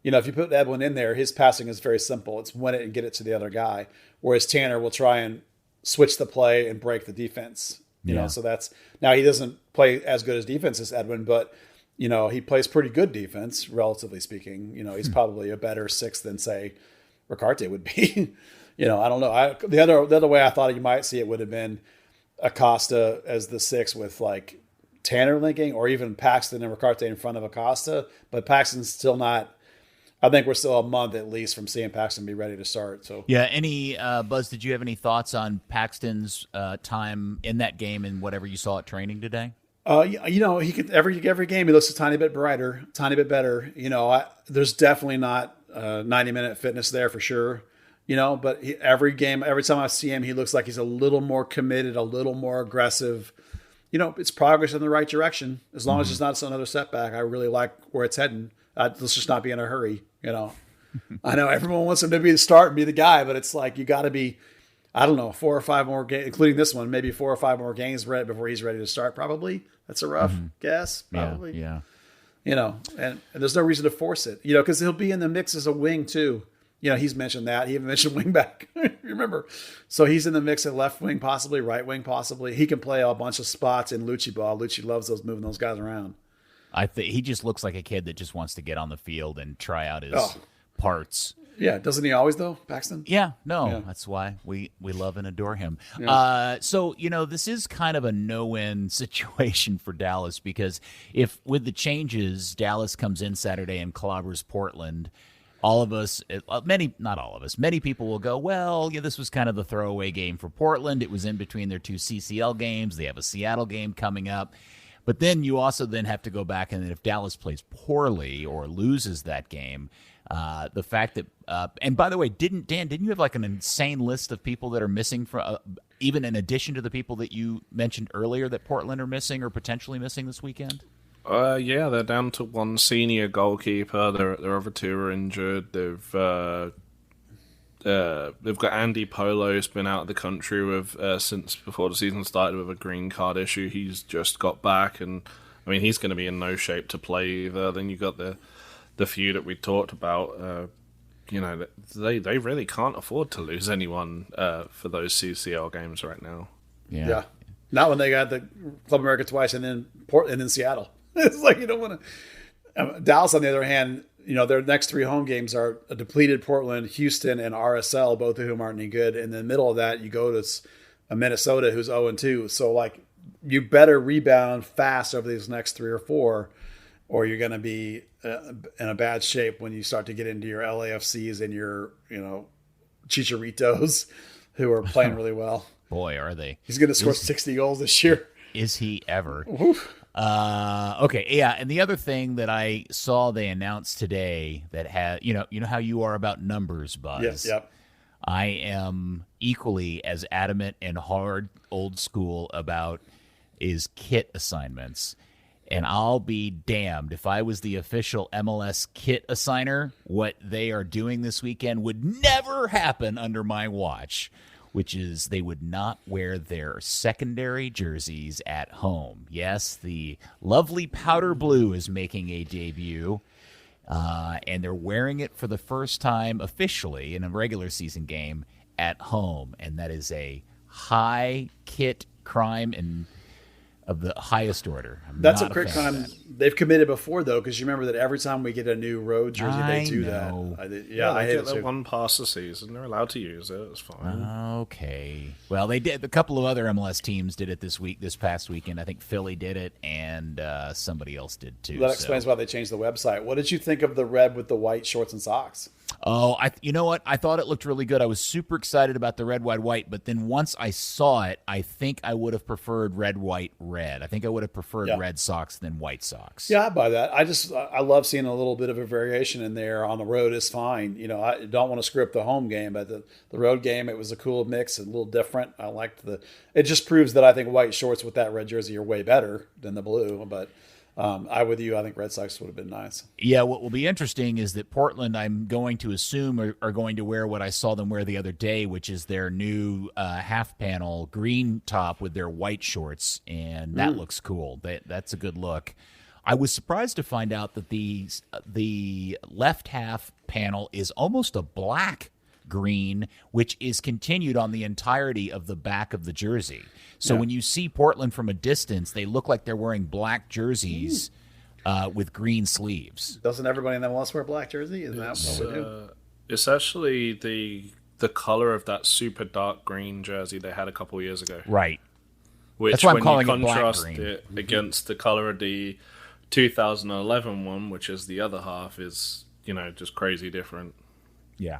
If you put Edwin in there, his passing is very simple. It's win it and get it to the other guy. Whereas Tanner will try and switch the play and break the defense. So that's, now he doesn't play as good as defense as Edwin, but he plays pretty good defense, relatively speaking. He's probably a better six than, say, Ricarte would be. I don't know. The other way I thought you might see it would have been Acosta as the six with like Tanner linking, or even Paxton and Ricarte in front of Acosta. But Paxton's still not. I think we're still a month at least from seeing Paxton be ready to start. So any Buzz? Did you have any thoughts on Paxton's time in that game and whatever you saw at training today? He could every game he looks a tiny bit brighter, tiny bit better. There's definitely not 90-minute fitness there for sure. But every time I see him, he looks like he's a little more committed, a little more aggressive. It's progress in the right direction. As long as it's not another setback, I really like where it's heading. Let's just not be in a hurry. I know everyone wants him to be the start and be the guy, but it's like you got to be, I don't know, 4 or 5 more games, including this one, maybe 4 or 5 more games before he's ready to start. Probably that's a rough guess. Probably, yeah. And there's no reason to force it. Because he'll be in the mix as a wing too. He's mentioned that. He even mentioned wing back. Remember? So he's in the mix at left wing, possibly right wing, possibly. He can play a bunch of spots in Luchi ball. Luchi loves moving those guys around. I think he just looks like a kid that just wants to get on the field and try out his parts. Yeah, doesn't he always though, Paxton? Yeah, that's why we love and adore him. Yeah. So this is kind of a no-win situation for Dallas, because if with the changes, Dallas comes in Saturday and clobbers Portland, all of us, not all of us, many people will go, well, this was kind of the throwaway game for Portland. It was in between their 2 CCL games. They have a Seattle game coming up. But then you also then have to go back, and if Dallas plays poorly or loses that game, the fact that and by the way, didn't you have like an insane list of people that are missing from even in addition to the people that you mentioned earlier that Portland are missing or potentially missing this weekend? Yeah, they're down to 1 senior goalkeeper. Their other 2 are injured. They've got Andy Polo, who's been out of the country with since before the season started with a green card issue. He's just got back, and I mean he's going to be in no shape to play either. Then you got the few that we talked about. They really can't afford to lose anyone for those CCL games right now. Yeah. Not when they got the Club America twice and then Seattle. It's like you don't want to. Dallas, on the other hand, their next 3 home games are a depleted Portland, Houston, and RSL, both of whom aren't any good. In the middle of that, you go to a Minnesota who's 0-2. So, like, you better rebound fast over these next 3 or 4, or you're going to be in a bad shape when you start to get into your LAFCs and your, Chicharitos, who are playing really well. Boy, are they. He's going to score 60 goals this year. Is he ever? Okay, yeah, and the other thing that I saw they announced today that had, you know how you are about numbers, Buzz. Yes, yep. I am equally as adamant and hard old school about is kit assignments. And I'll be damned if I was the official MLS kit assigner, what they are doing this weekend would never happen under my watch, which is they would not wear their secondary jerseys at home. Yes, the lovely powder blue is making a debut, and they're wearing it for the first time officially in a regular season game at home, and that is a high kit crime and of the highest order. That's a quick crime. They've committed before, though, because you remember that every time we get a new road jersey, they do that. I hate it too. One pass a season. They're allowed to use it. It's fine. Okay. Well, they did. A couple of other MLS teams did it this past weekend. I think Philly did it, and somebody else did too. That explains why they changed the website. What did you think of the red with the white shorts and socks? Oh, you know what? I thought it looked really good. I was super excited about the red, white, white, but then once I saw it, I think I would have preferred red, white, red. I think I would have preferred red socks than white socks. Yeah, I buy that. I love seeing a little bit of a variation in there. On the road is fine. I don't want to screw up the home game, but the road game, it was a cool mix, a little different. I liked it just proves that I think white shorts with that red jersey are way better than the blue, but I think Red Sox would have been nice. Yeah, what will be interesting is that Portland, I'm going to assume, are going to wear what I saw them wear the other day, which is their new half-panel green top with their white shorts, and that looks cool. That's a good look. I was surprised to find out that the left half panel is almost a black green, which is continued on the entirety of the back of the jersey. So when you see Portland from a distance, they look like they're wearing black jerseys with green sleeves. Doesn't everybody in MLS wear black jersey? Is that what we do? It's actually the color of that super dark green jersey they had a couple years ago. Right. Which, that's why I'm when calling you it black contrast green. it against the color of the 2011 one, which is the other half, is just crazy different. Yeah.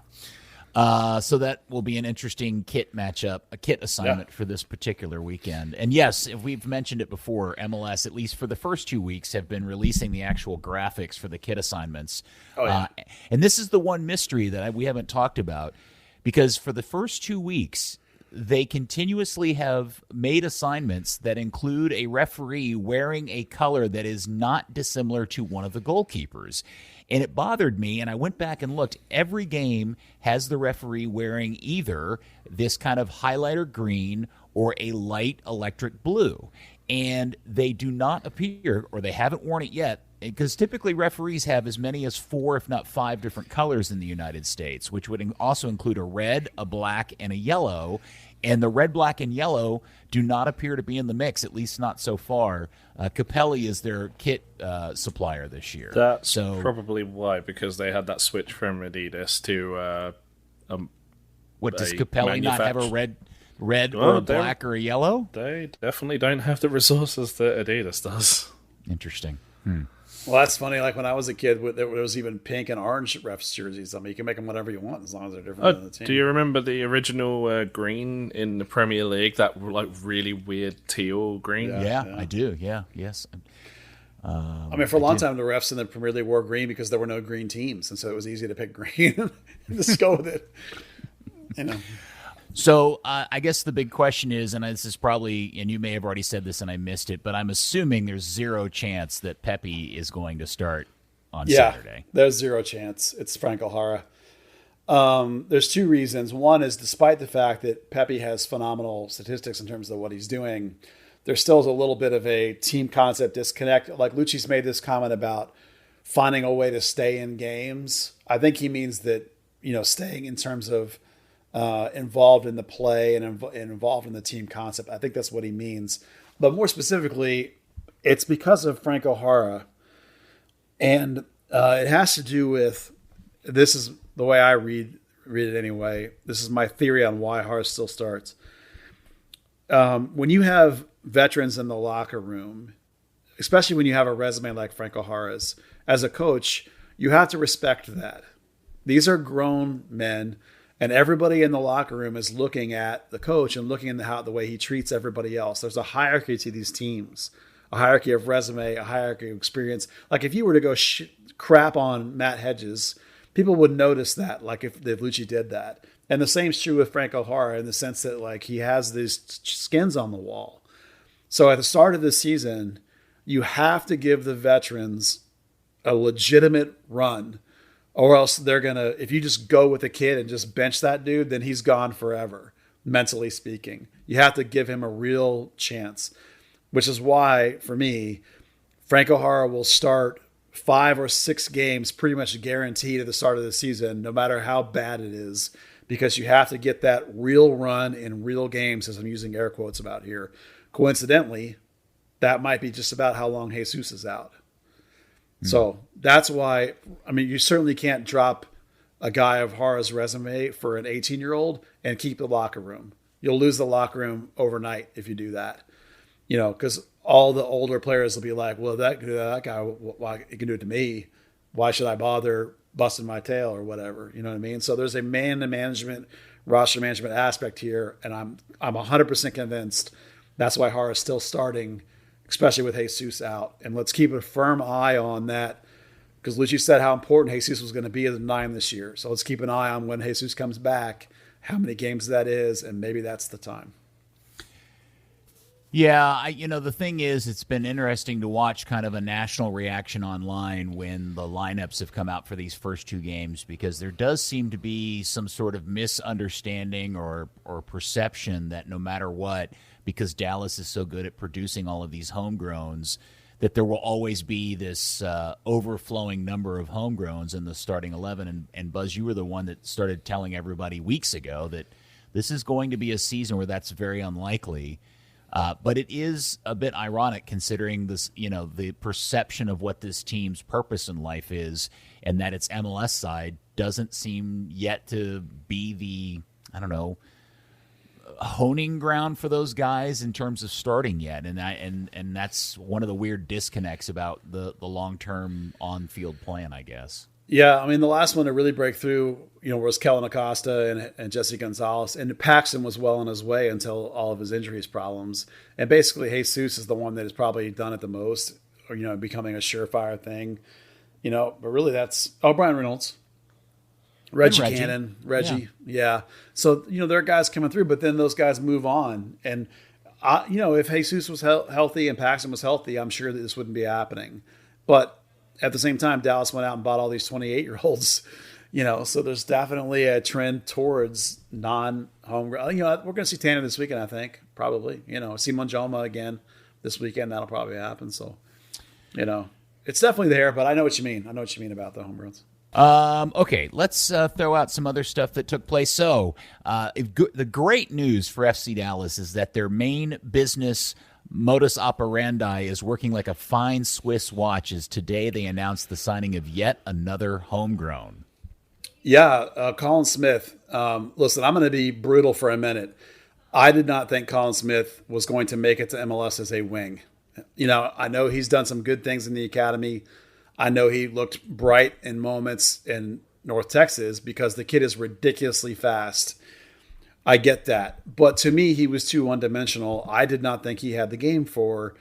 So that will be an interesting kit matchup, a kit assignment for this particular weekend. And yes, if we've mentioned it before, MLS, at least for the first 2 weeks, have been releasing the actual graphics for the kit assignments. Oh, yeah. And this is the one mystery that we haven't talked about, because for the first 2 weeks, they continuously have made assignments that include a referee wearing a color that is not dissimilar to one of the goalkeepers. And it bothered me, and I went back and looked. Every game has the referee wearing either this kind of highlighter green or a light electric blue. And they do not appear, or they haven't worn it yet, because typically referees have as many as 4, if not 5 different colors in the United States, which would also include a red, a black, and a yellow. And the red, black, and yellow do not appear to be in the mix, at least not so far. Capelli is their kit supplier this year. That's probably why, because they had that switch from Adidas to... what, does Capelli not have a red or a black or a yellow? They definitely don't have the resources that Adidas does. Interesting. Well, that's funny. Like when I was a kid, there was even pink and orange refs jerseys. I mean, you can make them whatever you want as long as they're different than the team. Do you remember the original green in the Premier League? That really weird teal green? Yeah, I do. Yeah, yes. I mean, for a long time, the refs in the Premier League wore green because there were no green teams, and so it was easy to pick green and just go with it. So I guess the big question is, and this is probably, and you may have already said this and I missed it, but I'm assuming there's zero chance that Pepe is going to start on Saturday. There's zero chance. It's Frank O'Hara. There's 2 reasons. One is, despite the fact that Pepe has phenomenal statistics in terms of what he's doing, there still is a little bit of a team concept disconnect. Like Luchi's made this comment about finding a way to stay in games. I think he means that, staying in terms of involved in the play and involved in the team concept. I think that's what he means. But more specifically, it's because of Frank O'Hara. And it has to do with, this is the way I read it anyway. This is my theory on why O'Hara still starts. When you have veterans in the locker room, especially when you have a resume like Frank O'Hara's, as a coach, you have to respect that. These are grown men. And everybody in the locker room is looking at the coach and looking at the way he treats everybody else. There's a hierarchy to these teams, a hierarchy of resume, a hierarchy of experience. Like if you were to go crap on Matt Hedges, people would notice that, like if Luchi did that. And the same's true with Frank O'Hara in the sense that like he has these skins on the wall. So at the start of the season, you have to give the veterans a legitimate run. Or else they're going to, if you just go with a kid and just bench that dude, then he's gone forever, mentally speaking. You have to give him a real chance, which is why, for me, Frank O'Hara will start 5 or 6 games pretty much guaranteed at the start of the season, no matter how bad it is, because you have to get that real run in real games, as I'm using air quotes about here. Coincidentally, that might be just about how long Jesus is out. So that's why, I mean, you certainly can't drop a guy of Hara's resume for an 18-year-old and keep the locker room. You'll lose the locker room overnight if you do that, because all the older players will be like, well, that guy, why he can do it to me? Why should I bother busting my tail or whatever. You know what I mean? So there's a roster management aspect here, and I'm 100% convinced that's why Jara's still starting, especially with Jesus out. And let's keep a firm eye on that, because Luchi said how important Jesus was going to be as a 9 this year. So let's keep an eye on when Jesus comes back, how many games that is, and maybe that's the time. Yeah, the thing is, it's been interesting to watch kind of a national reaction online when the lineups have come out for these first 2 games, because there does seem to be some sort of misunderstanding or perception that no matter what, because Dallas is so good at producing all of these homegrowns, that there will always be this overflowing number of homegrowns in the starting 11. And Buzz, you were the one that started telling everybody weeks ago that this is going to be a season where that's very unlikely. But it is a bit ironic considering this, the perception of what this team's purpose in life is, and that its MLS side doesn't seem yet to be the, honing ground for those guys in terms of starting yet. And that's one of the weird disconnects about the long-term on-field plan, I guess. Yeah, I mean, the last one to really break through, was Kellen Acosta and Jesse Gonzalez. And Paxton was well on his way until all of his injuries problems. And basically, Jesus is the one that has probably done it the most, or, becoming a surefire thing. But really that's Brian Reynolds, Reggie Cannon, Reggie. Yeah. So, there are guys coming through, but then those guys move on. And, if Jesus was healthy and Paxton was healthy, I'm sure that this wouldn't be happening. But at the same time, Dallas went out and bought all these 28-year-olds, so there's definitely a trend towards non-home. We're going to see Tanner this weekend, I think, probably. Simon Joma again this weekend. That'll probably happen. So, it's definitely there, but I know what you mean. I know what you mean about the home runs. Okay, let's throw out some other stuff that took place. So the great news for FC Dallas is that their main business modus operandi is working like a fine Swiss watch, as today they announced the signing of yet another homegrown. Yeah, Colin Smith. Listen, I'm going to be brutal for a minute. I did not think Colin Smith was going to make it to MLS as a wing. I know he's done some good things in the academy. I know he looked bright in moments in North Texas because the kid is ridiculously fast. I get that. But to me, he was too one-dimensional. I did not think he had the game for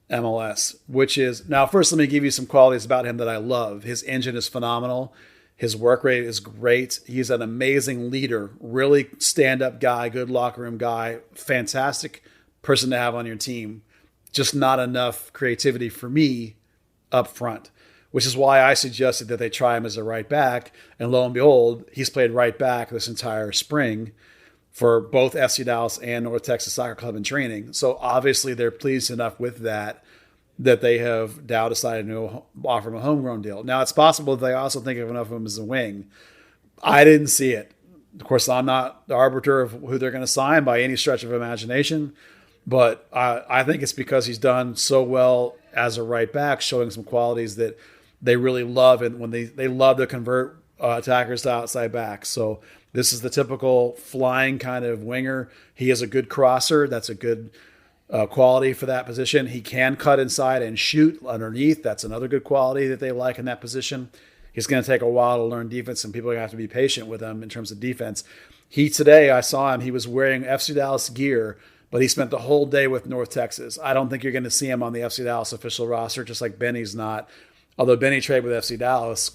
MLS, which is... Now, first, let me give you some qualities about him that I love. His engine is phenomenal. His work rate is great. He's an amazing leader, really stand-up guy, good locker room guy, fantastic person to have on your team. Just not enough creativity for me up front, which is why I suggested that they try him as a right back. And lo and behold, he's played right back this entire spring for both FC Dallas and North Texas Soccer Club in training. So obviously they're pleased enough with that they have now decided to offer him a homegrown deal. Now, it's possible that they also think of enough of him as a wing. I didn't see it. Of course, I'm not the arbiter of who they're going to sign by any stretch of imagination, but I think it's because he's done so well as a right back, showing some qualities that they really love, and when they love to convert attackers to outside backs. So this is the typical flying kind of winger. He is a good crosser. That's a good quality for that position. He can cut inside and shoot underneath. That's another good quality that they like in that position. He's going to take a while to learn defense, and people are going to have to be patient with him in terms of defense. Today, I saw him, he was wearing FC Dallas gear, but he spent the whole day with North Texas. I don't think you're going to see him on the FC Dallas official roster, just like Benny's not. Although Benny traded with FC Dallas,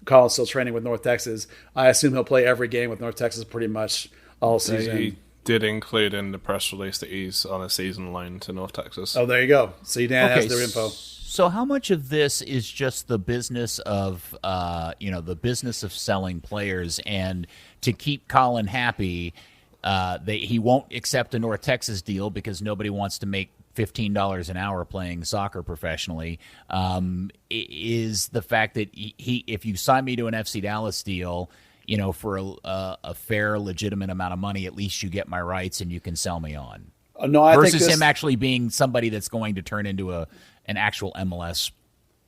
Colin's still training with North Texas. I assume he'll play every game with North Texas pretty much all season. He did include in the press release that he's on a season loan to North Texas. Oh, there you go. See, Dan has their info. So how much of this is just the business of, the business of selling players, and to keep Colin happy, he won't accept a North Texas deal because nobody wants to make $15 an hour playing soccer professionally, is the fact that he if you sign me to an FC Dallas deal, for a fair, legitimate amount of money, at least you get my rights and you can sell me on. No, I versus think him actually being somebody that's going to turn into an actual MLS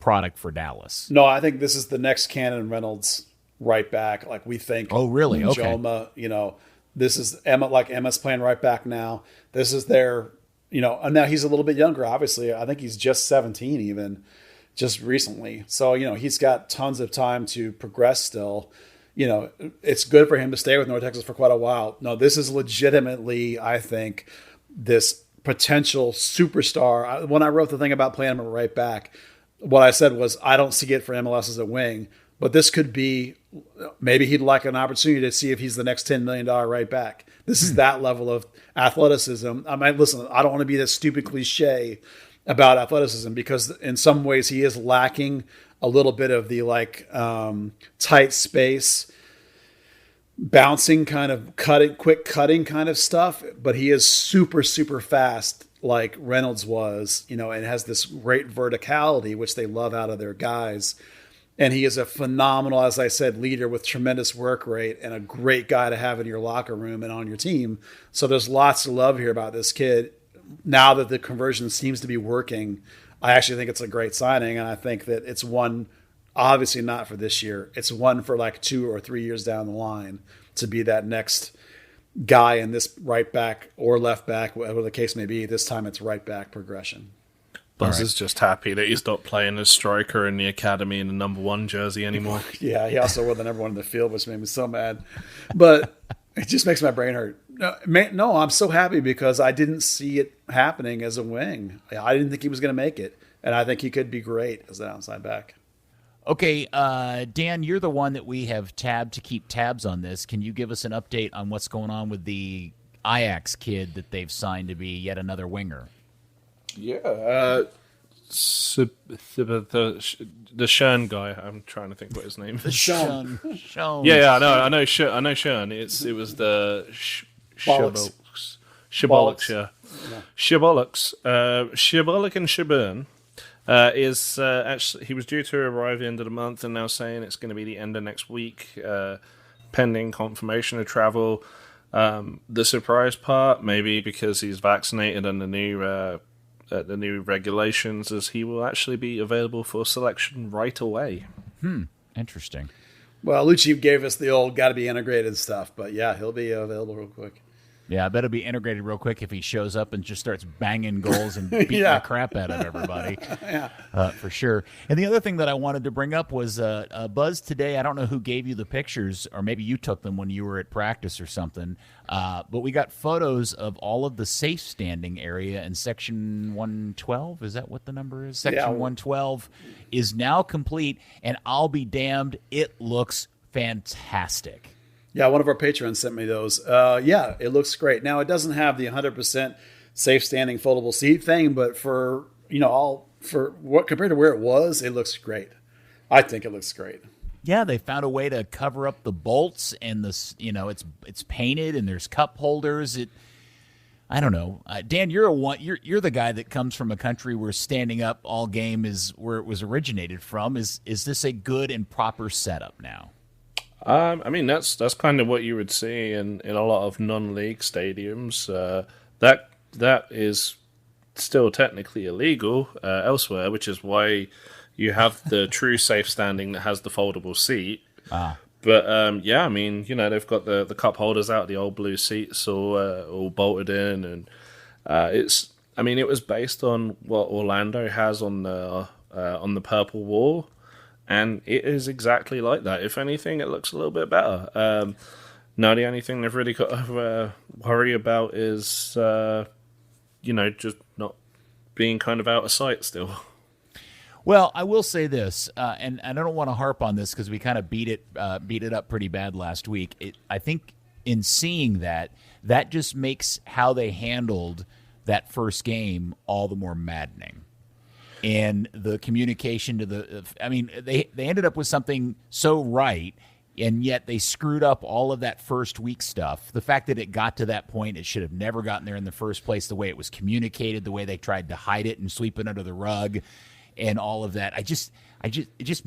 product for Dallas. No, I think this is the next Cannon Reynolds right back. Like we think. Oh, really? Okay. Joma, this is Emma. Like Emma's playing right back now. This is their. And now he's a little bit younger. Obviously, I think he's just 17 even. just recently. So, he's got tons of time to progress still. It's good for him to stay with North Texas for quite a while. No, this is legitimately, I think, this potential superstar. When I wrote the thing about playing him right back, what I said was, I don't see it for MLS as a wing, but this could be, maybe he'd like an opportunity to see if he's the next $10 million right back. This is that level of athleticism. I mean, listen, I don't want to be this stupid cliche about athleticism, because in some ways he is lacking a little bit of the tight space, bouncing kind of quick cutting kind of stuff, but he is super, super fast like Reynolds was, and has this great verticality, which they love out of their guys. And he is a phenomenal, as I said, leader with tremendous work rate and a great guy to have in your locker room and on your team. So there's lots to love here about this kid. Now that the conversion seems to be working, I actually think it's a great signing. And I think that it's one, obviously not for this year. It's one for 2 or 3 years down the line to be that next guy in this right back or left back, whatever the case may be. This time it's right back progression. Buzz is just happy that he's not playing as striker in the academy in the number 1 jersey anymore. Yeah, he also wore the number 1 in the field, which made me so mad. But it just makes my brain hurt. No, I'm so happy because I didn't see it happening as a wing. I didn't think he was going to make it, and I think he could be great as an outside back. Okay, Dan, you're the one that we have tabbed to keep tabs on this. Can you give us an update on what's going on with the Ajax kid that they've signed to be yet another winger? Yeah, the Schön guy. I'm trying to think what his name is. Schön. Yeah, I know Schön. It was the Shibboleks. Yeah. Shibboleks. Shibbolek and Shibburn is actually, he was due to arrive the end of the month, and now saying it's going to be the end of next week, pending confirmation of travel. The surprise part, maybe because he's vaccinated and the new regulations, is he will actually be available for selection right away. Interesting. Well, Luchi gave us the old got to be integrated stuff, but yeah, he'll be available real quick. Yeah, I bet it'll be integrated real quick if he shows up and just starts banging goals and beating the crap out of everybody. For sure. And the other thing that I wanted to bring up was Buzz today. I don't know who gave you the pictures, or maybe you took them when you were at practice or something. But we got photos of all of the safe standing area in Section 112. Is that what the number is? Section 112 is now complete, and I'll be damned, it looks fantastic. Yeah, one of our patrons sent me those. Yeah, it looks great. Now, it doesn't have the 100% safe standing foldable seat thing, but for what compared to where it was, it looks great. I think it looks great. Yeah, they found a way to cover up the bolts, and it's painted, and there's cup holders. I don't know, Dan. You're the guy that comes from a country where standing up all game is where it was originated from. Is this a good and proper setup now? I mean, that's kind of what you would see in a lot of non-league stadiums. That is still technically illegal elsewhere, which is why you have the true safe standing that has the foldable seat. But yeah, I mean, they've got the cup holders out, the old blue seats all bolted in, and it was based on what Orlando has on the purple wall. And it is exactly like that. If anything, it looks a little bit better. Now, the only thing they've really got to worry about is, just not being kind of out of sight still. Well, I will say this, and I don't want to harp on this because we kind of beat it up pretty bad last week. I think in seeing that just makes how they handled that first game all the more maddening. And the communication they ended up with something so right, and yet they screwed up all of that first week stuff. The fact that it got to that point, it should have never gotten there in the first place, the way it was communicated, the way they tried to hide it and sweep it under the rug, and all of that. It just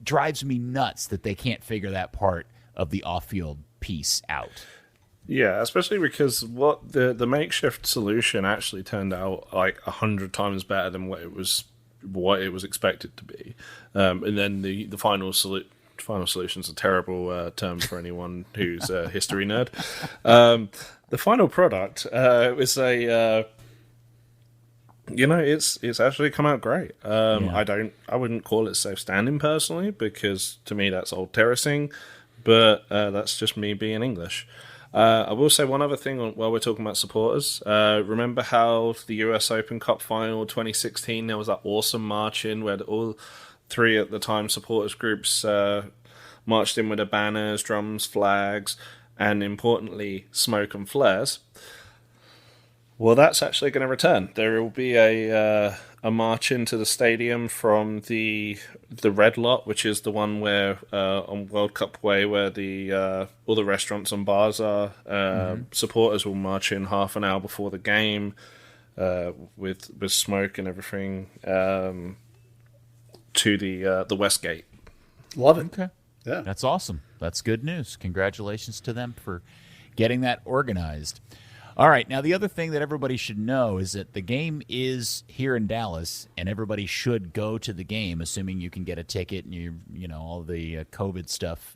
drives me nuts that they can't figure that part of the off-field piece out. Yeah, especially because what the makeshift solution actually turned out like 100 times better than what it was expected to be. And then the final solution's a terrible term for anyone who's a history nerd. The final product was It's actually come out great. Yeah. I wouldn't call it safe standing personally, because to me that's old terracing, but that's just me being English. I will say one other thing while we're talking about supporters. Remember how the US Open Cup final 2016, there was that awesome march in where all three at the time supporters groups marched in with their banners, drums, flags, and importantly, smoke and flares. Well, that's actually going to return. There will be a march into the stadium from the red lot, which is the one where on World Cup Way, where the all the restaurants and bars are. Supporters will march in half an hour before the game with smoke and everything to the West Gate. Love it. Okay. Yeah. That's awesome. That's good news. Congratulations to them for getting that organized. All right. Now, the other thing that everybody should know is that the game is here in Dallas, and everybody should go to the game, assuming you can get a ticket and you know all the COVID stuff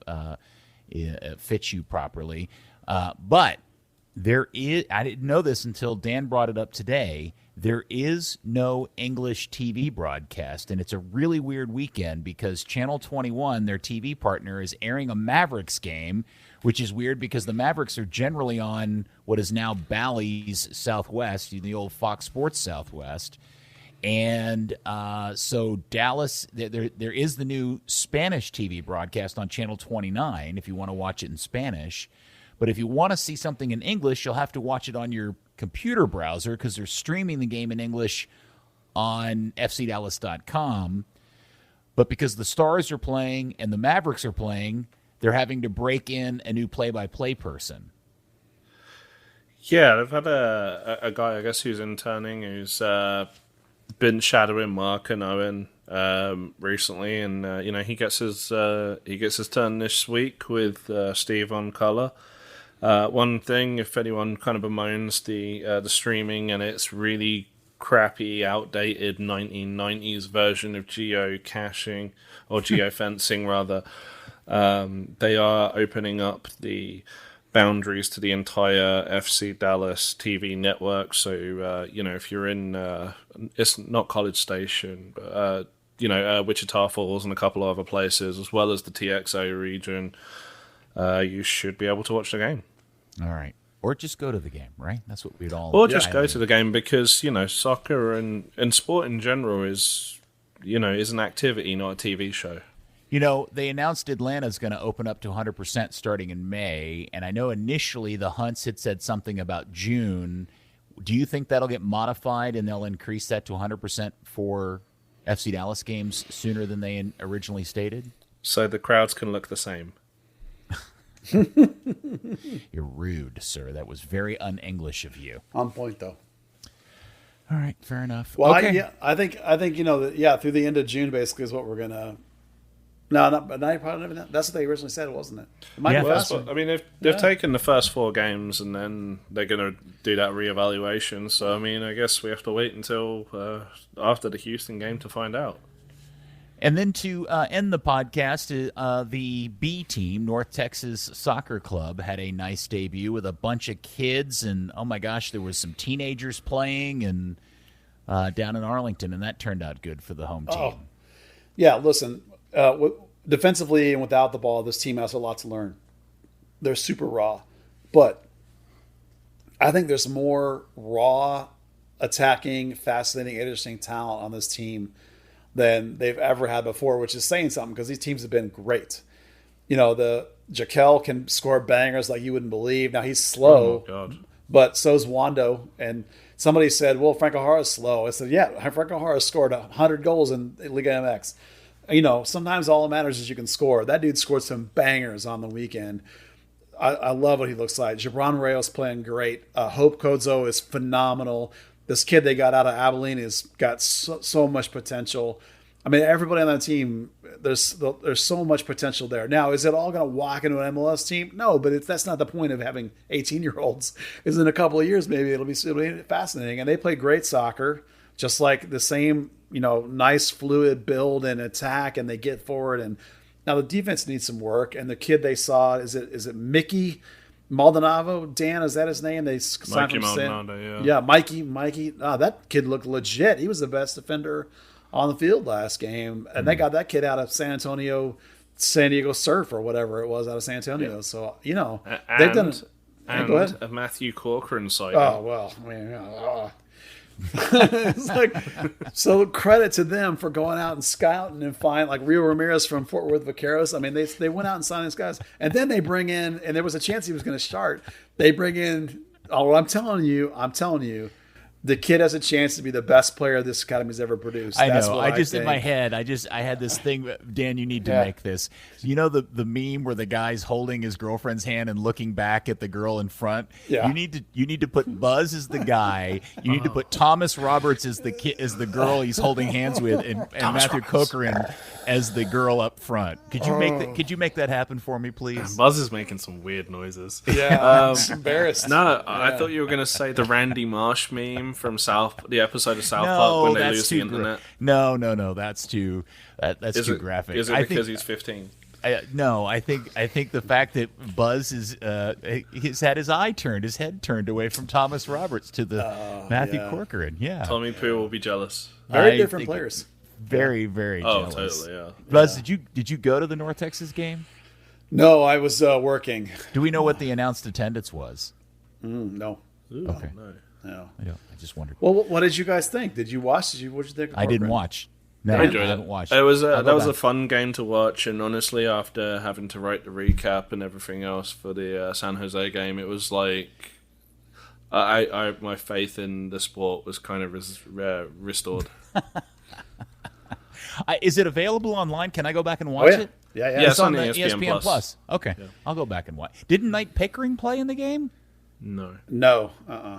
fits you properly. But there is, I didn't know this until Dan brought it up today. There is no English TV broadcast, and it's a really weird weekend because Channel 21, their TV partner, is airing a Mavericks game, which is weird because the Mavericks are generally on what is now Bally's Southwest, the old Fox Sports Southwest. And so Dallas, there is the new Spanish TV broadcast on Channel 29 if you want to watch it in Spanish. But if you want to see something in English, you'll have to watch it on your computer browser because they're streaming the game in English on fcdallas.com. But because the Stars are playing and the Mavericks are playing, they're having to break in a new play-by-play person. Yeah, they've had a guy, I guess, who's interning, who's been shadowing Mark and Owen recently, and he gets his turn this week with Steve on color. One thing, if anyone kind of bemoans the streaming and its really crappy, outdated 1990s version of geocaching or geofencing rather, they are opening up the boundaries to the entire FC Dallas TV network. So if you're in, it's not College Station, but Wichita Falls and a couple of other places, as well as the TXO region, you should be able to watch the game. All right. Or just go to the game, right? That's what we'd all... Or just go to the game because, soccer and sport in general is an activity, not a TV show. They announced Atlanta's going to open up to 100% starting in May, and I know initially the Hunts had said something about June. Do you think that'll get modified and they'll increase that to 100% for FC Dallas games sooner than they originally stated? So the crowds can look the same. You're rude, sir. That was very un-English of you. On point, though. All right, fair enough. Well, okay. I think through the end of June basically is what we're gonna. No, that's what they originally said, wasn't it? It might be faster. I mean, they've taken the first 4 games and then they're going to do that reevaluation. So, I mean, I guess we have to wait until after the Houston game to find out. And then to end the podcast, the B team, North Texas Soccer Club, had a nice debut with a bunch of kids. And, oh, my gosh, there was some teenagers playing and down in Arlington, and that turned out good for the home team. Oh. Yeah, listen, defensively and without the ball, this team has a lot to learn. They're super raw. But I think there's more raw, attacking, fascinating, interesting talent on this team than they've ever had before, which is saying something because these teams have been great. The Jaquel can score bangers like you wouldn't believe. Now he's slow, but so's Wando. And somebody said, well, Frank O'Hara's slow. I said, yeah, Frank O'Hara scored 100 goals in Liga MX. Sometimes all that matters is you can score. That dude scored some bangers on the weekend. I love what he looks like. Gibran Rayo's playing great. Hope Kodzo is phenomenal. This kid they got out of Abilene has got so much potential. I mean, everybody on that team, there's so much potential there. Now, is it all going to walk into an MLS team? No, but that's not the point of having 18-year-olds. Is in a couple of years, maybe it'll be fascinating. And they play great soccer, just like the same, nice fluid build and attack, and they get forward. And now the defense needs some work. And the kid they saw, is it Mickey Maldonado, Dan, is that his name? They signed Mikey from Maldonado, yeah, Mikey. That kid looked legit. He was the best defender on the field last game, and they got that kid out of San Diego Surf or whatever it was out of San Antonio. Yeah. So they've done it. And go ahead. A Matthew Corcoran side. Oh well, I mean, it's like, so credit to them for going out and scouting and find like Rio Ramirez from Fort Worth Vaqueros. I mean, they went out and signed these guys, and then they bring in, and there was a chance he was going to start. They bring in. Oh, I'm telling you, the kid has a chance to be the best player this academy's ever produced. I know. In my head, I had this thing. Dan, you need to make this. You know the meme where the guy's holding his girlfriend's hand and looking back at the girl in front. Yeah. You need to put Buzz as the guy. You need to put Thomas Roberts as the girl he's holding hands with, and Matthew Corcoran as the girl up front. Could you make that happen for me, please? Buzz is making some weird noises. Yeah, I'm embarrassed. No, I thought you were going to say the Randy Marsh meme from the episode of South Park when they lose the internet. No, that's too graphic. Is it because he's 15? No, I think the fact that Buzz he's had his head turned away from Thomas Roberts to the Matthew Corcoran. Yeah, Tommy Poo will be jealous. Very different players. Very, very jealous. Totally, yeah. Buzz, did you go to the North Texas game? No, I was working. Do we know what the announced attendance was? No. Ooh, okay. No. I just wondered. Well, what did you guys think? Did you watch? What did you think? I didn't watch. No, I enjoyed it. haven't watched. That was a fun game to watch, and honestly, after having to write the recap and everything else for the San Jose game, it was like my faith in the sport was kind of restored. Is it available online? Can I go back and watch it? Yeah. It's on the ESPN Plus. Okay, yeah. I'll go back and watch. Didn't Knight Pickering play in the game? No.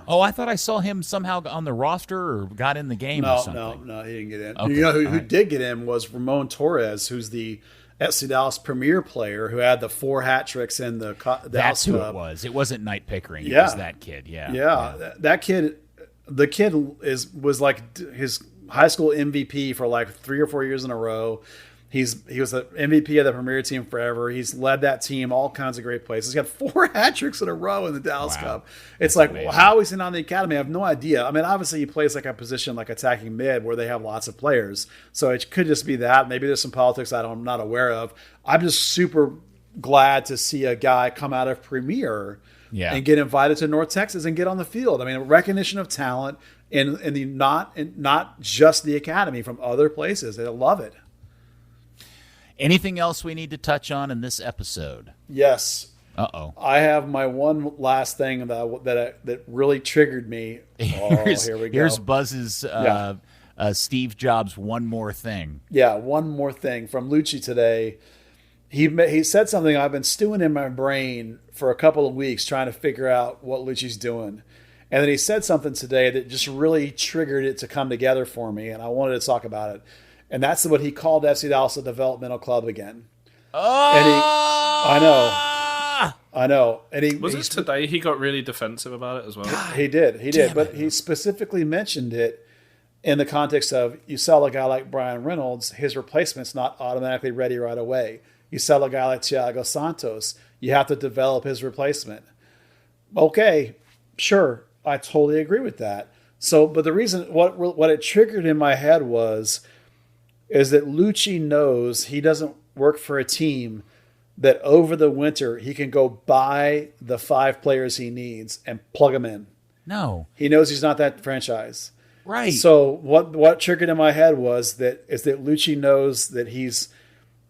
Oh, I thought I saw him somehow on the roster or got in the game or something. No, he didn't get in. Okay. You know who did get in was Ramon Torres, who's the FC Dallas premier player who had the 4 hat tricks in the That's who Cup. It was. It wasn't Knight Pickering. It was that kid. Yeah. That kid. The kid was like his high school MVP for like 3 or 4 years in a row. He was the MVP of the premier team forever. He's led that team all kinds of great places. He's got 4 hat tricks in a row in the Dallas Cup. It's like, how is he not in the academy? I have no idea. I mean, obviously he plays like a position like attacking mid where they have lots of players. So it could just be that. Maybe there's some politics I'm not aware of. I'm just super glad to see a guy come out of premier and get invited to North Texas and get on the field. I mean, recognition of talent in not just the academy, from other places. I love it. Anything else we need to touch on in this episode? Yes. Uh-oh. I have my one last thing that really triggered me. Here we go. Here's Buzz's Steve Jobs' one more thing. Yeah, one more thing from Luchi today. He said something I've been stewing in my brain for a couple of weeks trying to figure out what Luchi's doing. And then he said something today that just really triggered it to come together for me, and I wanted to talk about it. And that's what he called FC Dallas a developmental club again. Oh! And I know. And was it today he got really defensive about it as well? He did. But he specifically mentioned it in the context of, you sell a guy like Brian Reynolds, his replacement's not automatically ready right away. You sell a guy like Thiago Santos, you have to develop his replacement. Okay, sure, I totally agree with that. So, but the reason, what it triggered in my head is that Luchi knows he doesn't work for a team that over the winter he can go buy the 5 players he needs and plug them in. No. He knows he's not that franchise. Right. So what triggered in my head is that Luchi knows that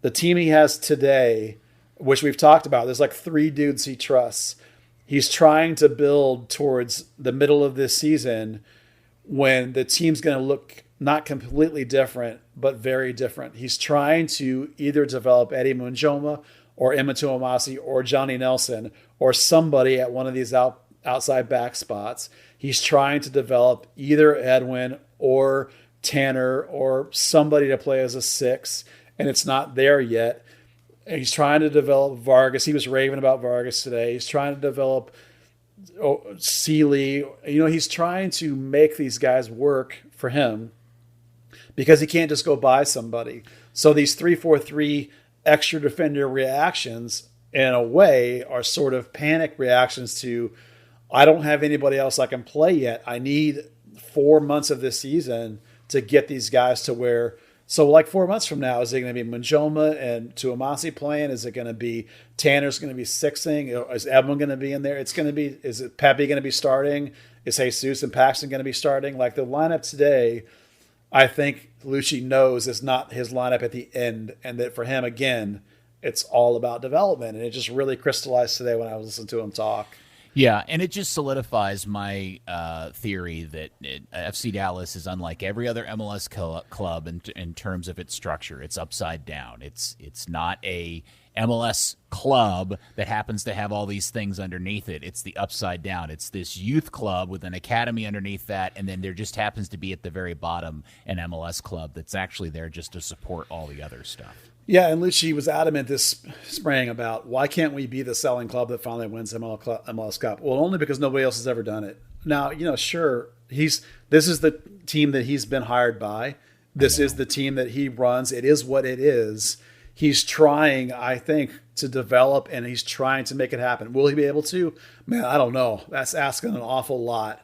the team he has today, which we've talked about, there's like 3 dudes he trusts. He's trying to build towards the middle of this season when the team's going to look not completely different, but very different. He's trying to either develop Eddie Munjoma or Emma Tuamasi or Johnny Nelson or somebody at one of these outside back spots. He's trying to develop either Edwin or Tanner or somebody to play as a 6, and it's not there yet. He's trying to develop Vargas. He was raving about Vargas today. He's trying to develop Sealy. He's trying to make these guys work for him, because he can't just go buy somebody. So these 3-4-3 extra defender reactions in a way, are sort of panic reactions to, I don't have anybody else I can play yet. I need 4 months of this season to get these guys to where. So like 4 months from now, is it going to be Manjoma and Tuamasi playing? Is it going to be Tanner's going to be sixing? Is Edmund going to be in there? It's going to be, is it Pepe going to be starting? Is Jesus and Paxton going to be starting? Like the lineup today, I think Luchi knows is not his lineup at the end. And that for him, again, it's all about development. And it just really crystallized today when I was listening to him talk. Yeah, and it just solidifies my theory that FC Dallas is unlike every other MLS club in terms of its structure. It's upside down. It's not a MLS club that happens to have all these things underneath it. It's the upside down. It's this youth club with an academy underneath that, and then there just happens to be at the very bottom an MLS club that's actually there just to support all the other stuff. Yeah, and Luchi was adamant this spring about why can't we be the selling club that finally wins MLS Cup? Well, only because nobody else has ever done it. Now, sure, this is the team that he's been hired by. This is the team that he runs. It is what it is. He's trying, I think, to develop, and he's trying to make it happen. Will he be able to? Man, I don't know. That's asking an awful lot.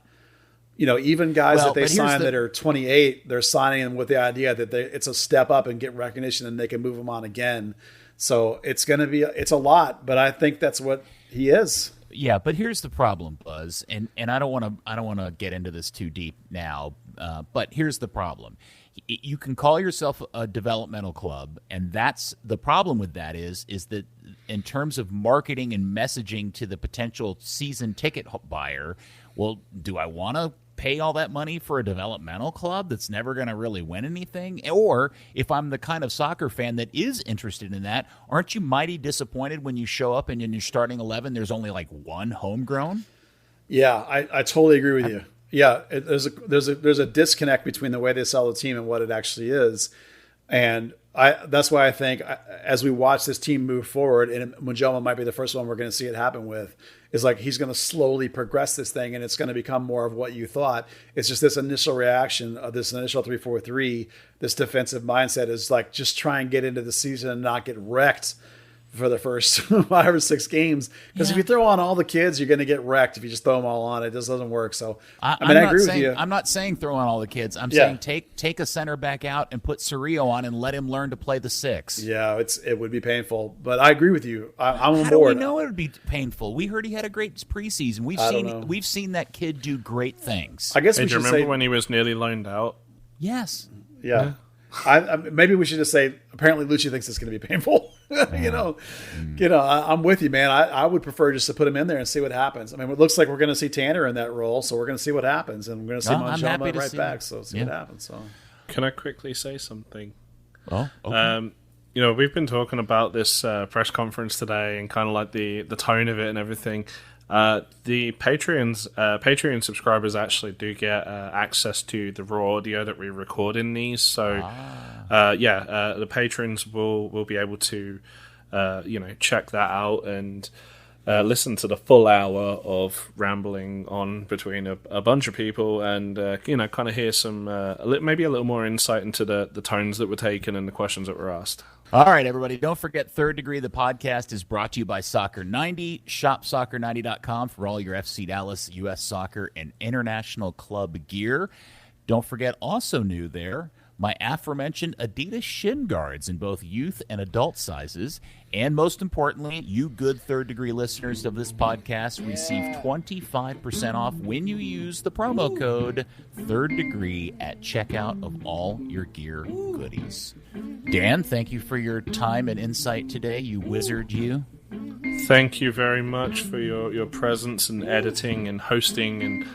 Even guys that they sign that are 28, they're signing them with the idea that it's a step up and get recognition, and they can move them on again. So it's going to be it's a lot, but I think that's what he is. Yeah, but here's the problem, Buzz, and I don't want to get into this too deep now, but here's the problem. You can call yourself a developmental club, and that's the problem with that is that in terms of marketing and messaging to the potential season ticket buyer, well, do I want to pay all that money for a developmental club that's never going to really win anything? Or if I'm the kind of soccer fan that is interested in that, aren't you mighty disappointed when you show up and in your starting 11 there's only like one homegrown? Yeah, I totally agree with you. Yeah, there's a disconnect between the way they sell the team and what it actually is. And that's why I think as we watch this team move forward, and Manjoma might be the first one we're going to see it happen with, is like he's going to slowly progress this thing, and it's going to become more of what you thought. It's just this initial reaction of this initial 3-4-3, this defensive mindset is like just try and get into the season and not get wrecked for the first 5 or 6 games. Because if you throw on all the kids, you're going to get wrecked if you just throw them all on. It just doesn't work. So, I agree with you. I'm not saying throw on all the kids. I'm saying take a center back out and put Cerrillo on and let him learn to play the 6. Yeah, it would be painful. But I agree with you. I'm on board. How do we know it would be painful? We heard he had a great preseason. We've seen that kid do great things. I guess do you remember when he was nearly loaned out? Yes. Yeah. Maybe we should just say, apparently Luchi thinks it's going to be painful. I'm with you, man. I would prefer just to put him in there and see what happens. I mean, it looks like we're going to see Tanner in that role, so we're going to see what happens, and we're going to see Manjoma right back. So see what happens. So, can I quickly say something? Oh, okay. We've been talking about this press conference today and kind of like the tone of it and everything. The Patreon subscribers actually do get access to the raw audio that we record in these. So, the patrons will be able to, check that out and listen to the full hour of rambling on between a bunch of people and, kind of hear some, maybe a little more insight into the tones that were taken and the questions that were asked. All right, everybody, don't forget Third Degree, the podcast, is brought to you by Soccer90. Shop Soccer90.com for all your FC Dallas, U.S. Soccer, and international club gear. Don't forget, also new there, my aforementioned Adidas shin guards in both youth and adult sizes. And most importantly, you good Third Degree listeners of this podcast receive 25% off when you use the promo code Third Degree at checkout of all your gear goodies. Dan, thank you for your time and insight today, you wizard you. Thank you very much for your presence and editing and hosting and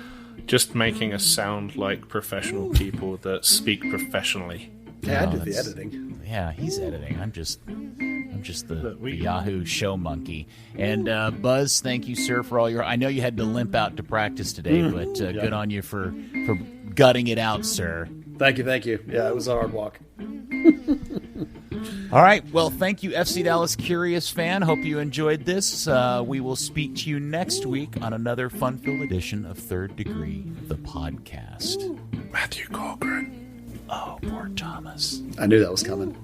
just making us sound like professional people that speak professionally. Yeah, I do the editing. Yeah, he's editing. I'm just the Yahoo show monkey. And Buzz, thank you, sir, for all your. I know you had to limp out to practice today, but good on you for gutting it out, sir. Thank you. Yeah, it was a hard walk. All right. Well, thank you, FC Dallas Curious fan. Hope you enjoyed this. We will speak to you next week on another fun-filled edition of Third Degree, the podcast. Matthew Corcoran. Oh, poor Thomas. I knew that was coming.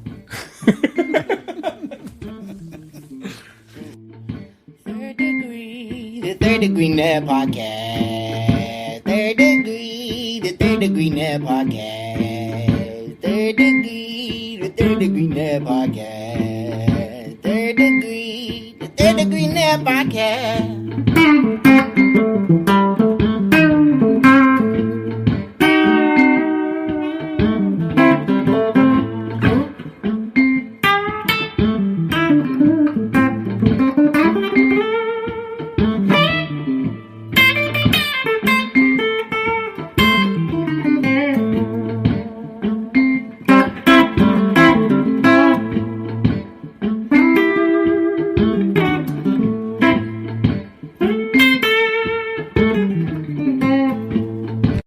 Third Degree Net Podcast. Third Degree, the Third Degree Net Podcast. Third Degree, the Third Degree Net Podcast. Third Degree, the Third Degree Net Podcast.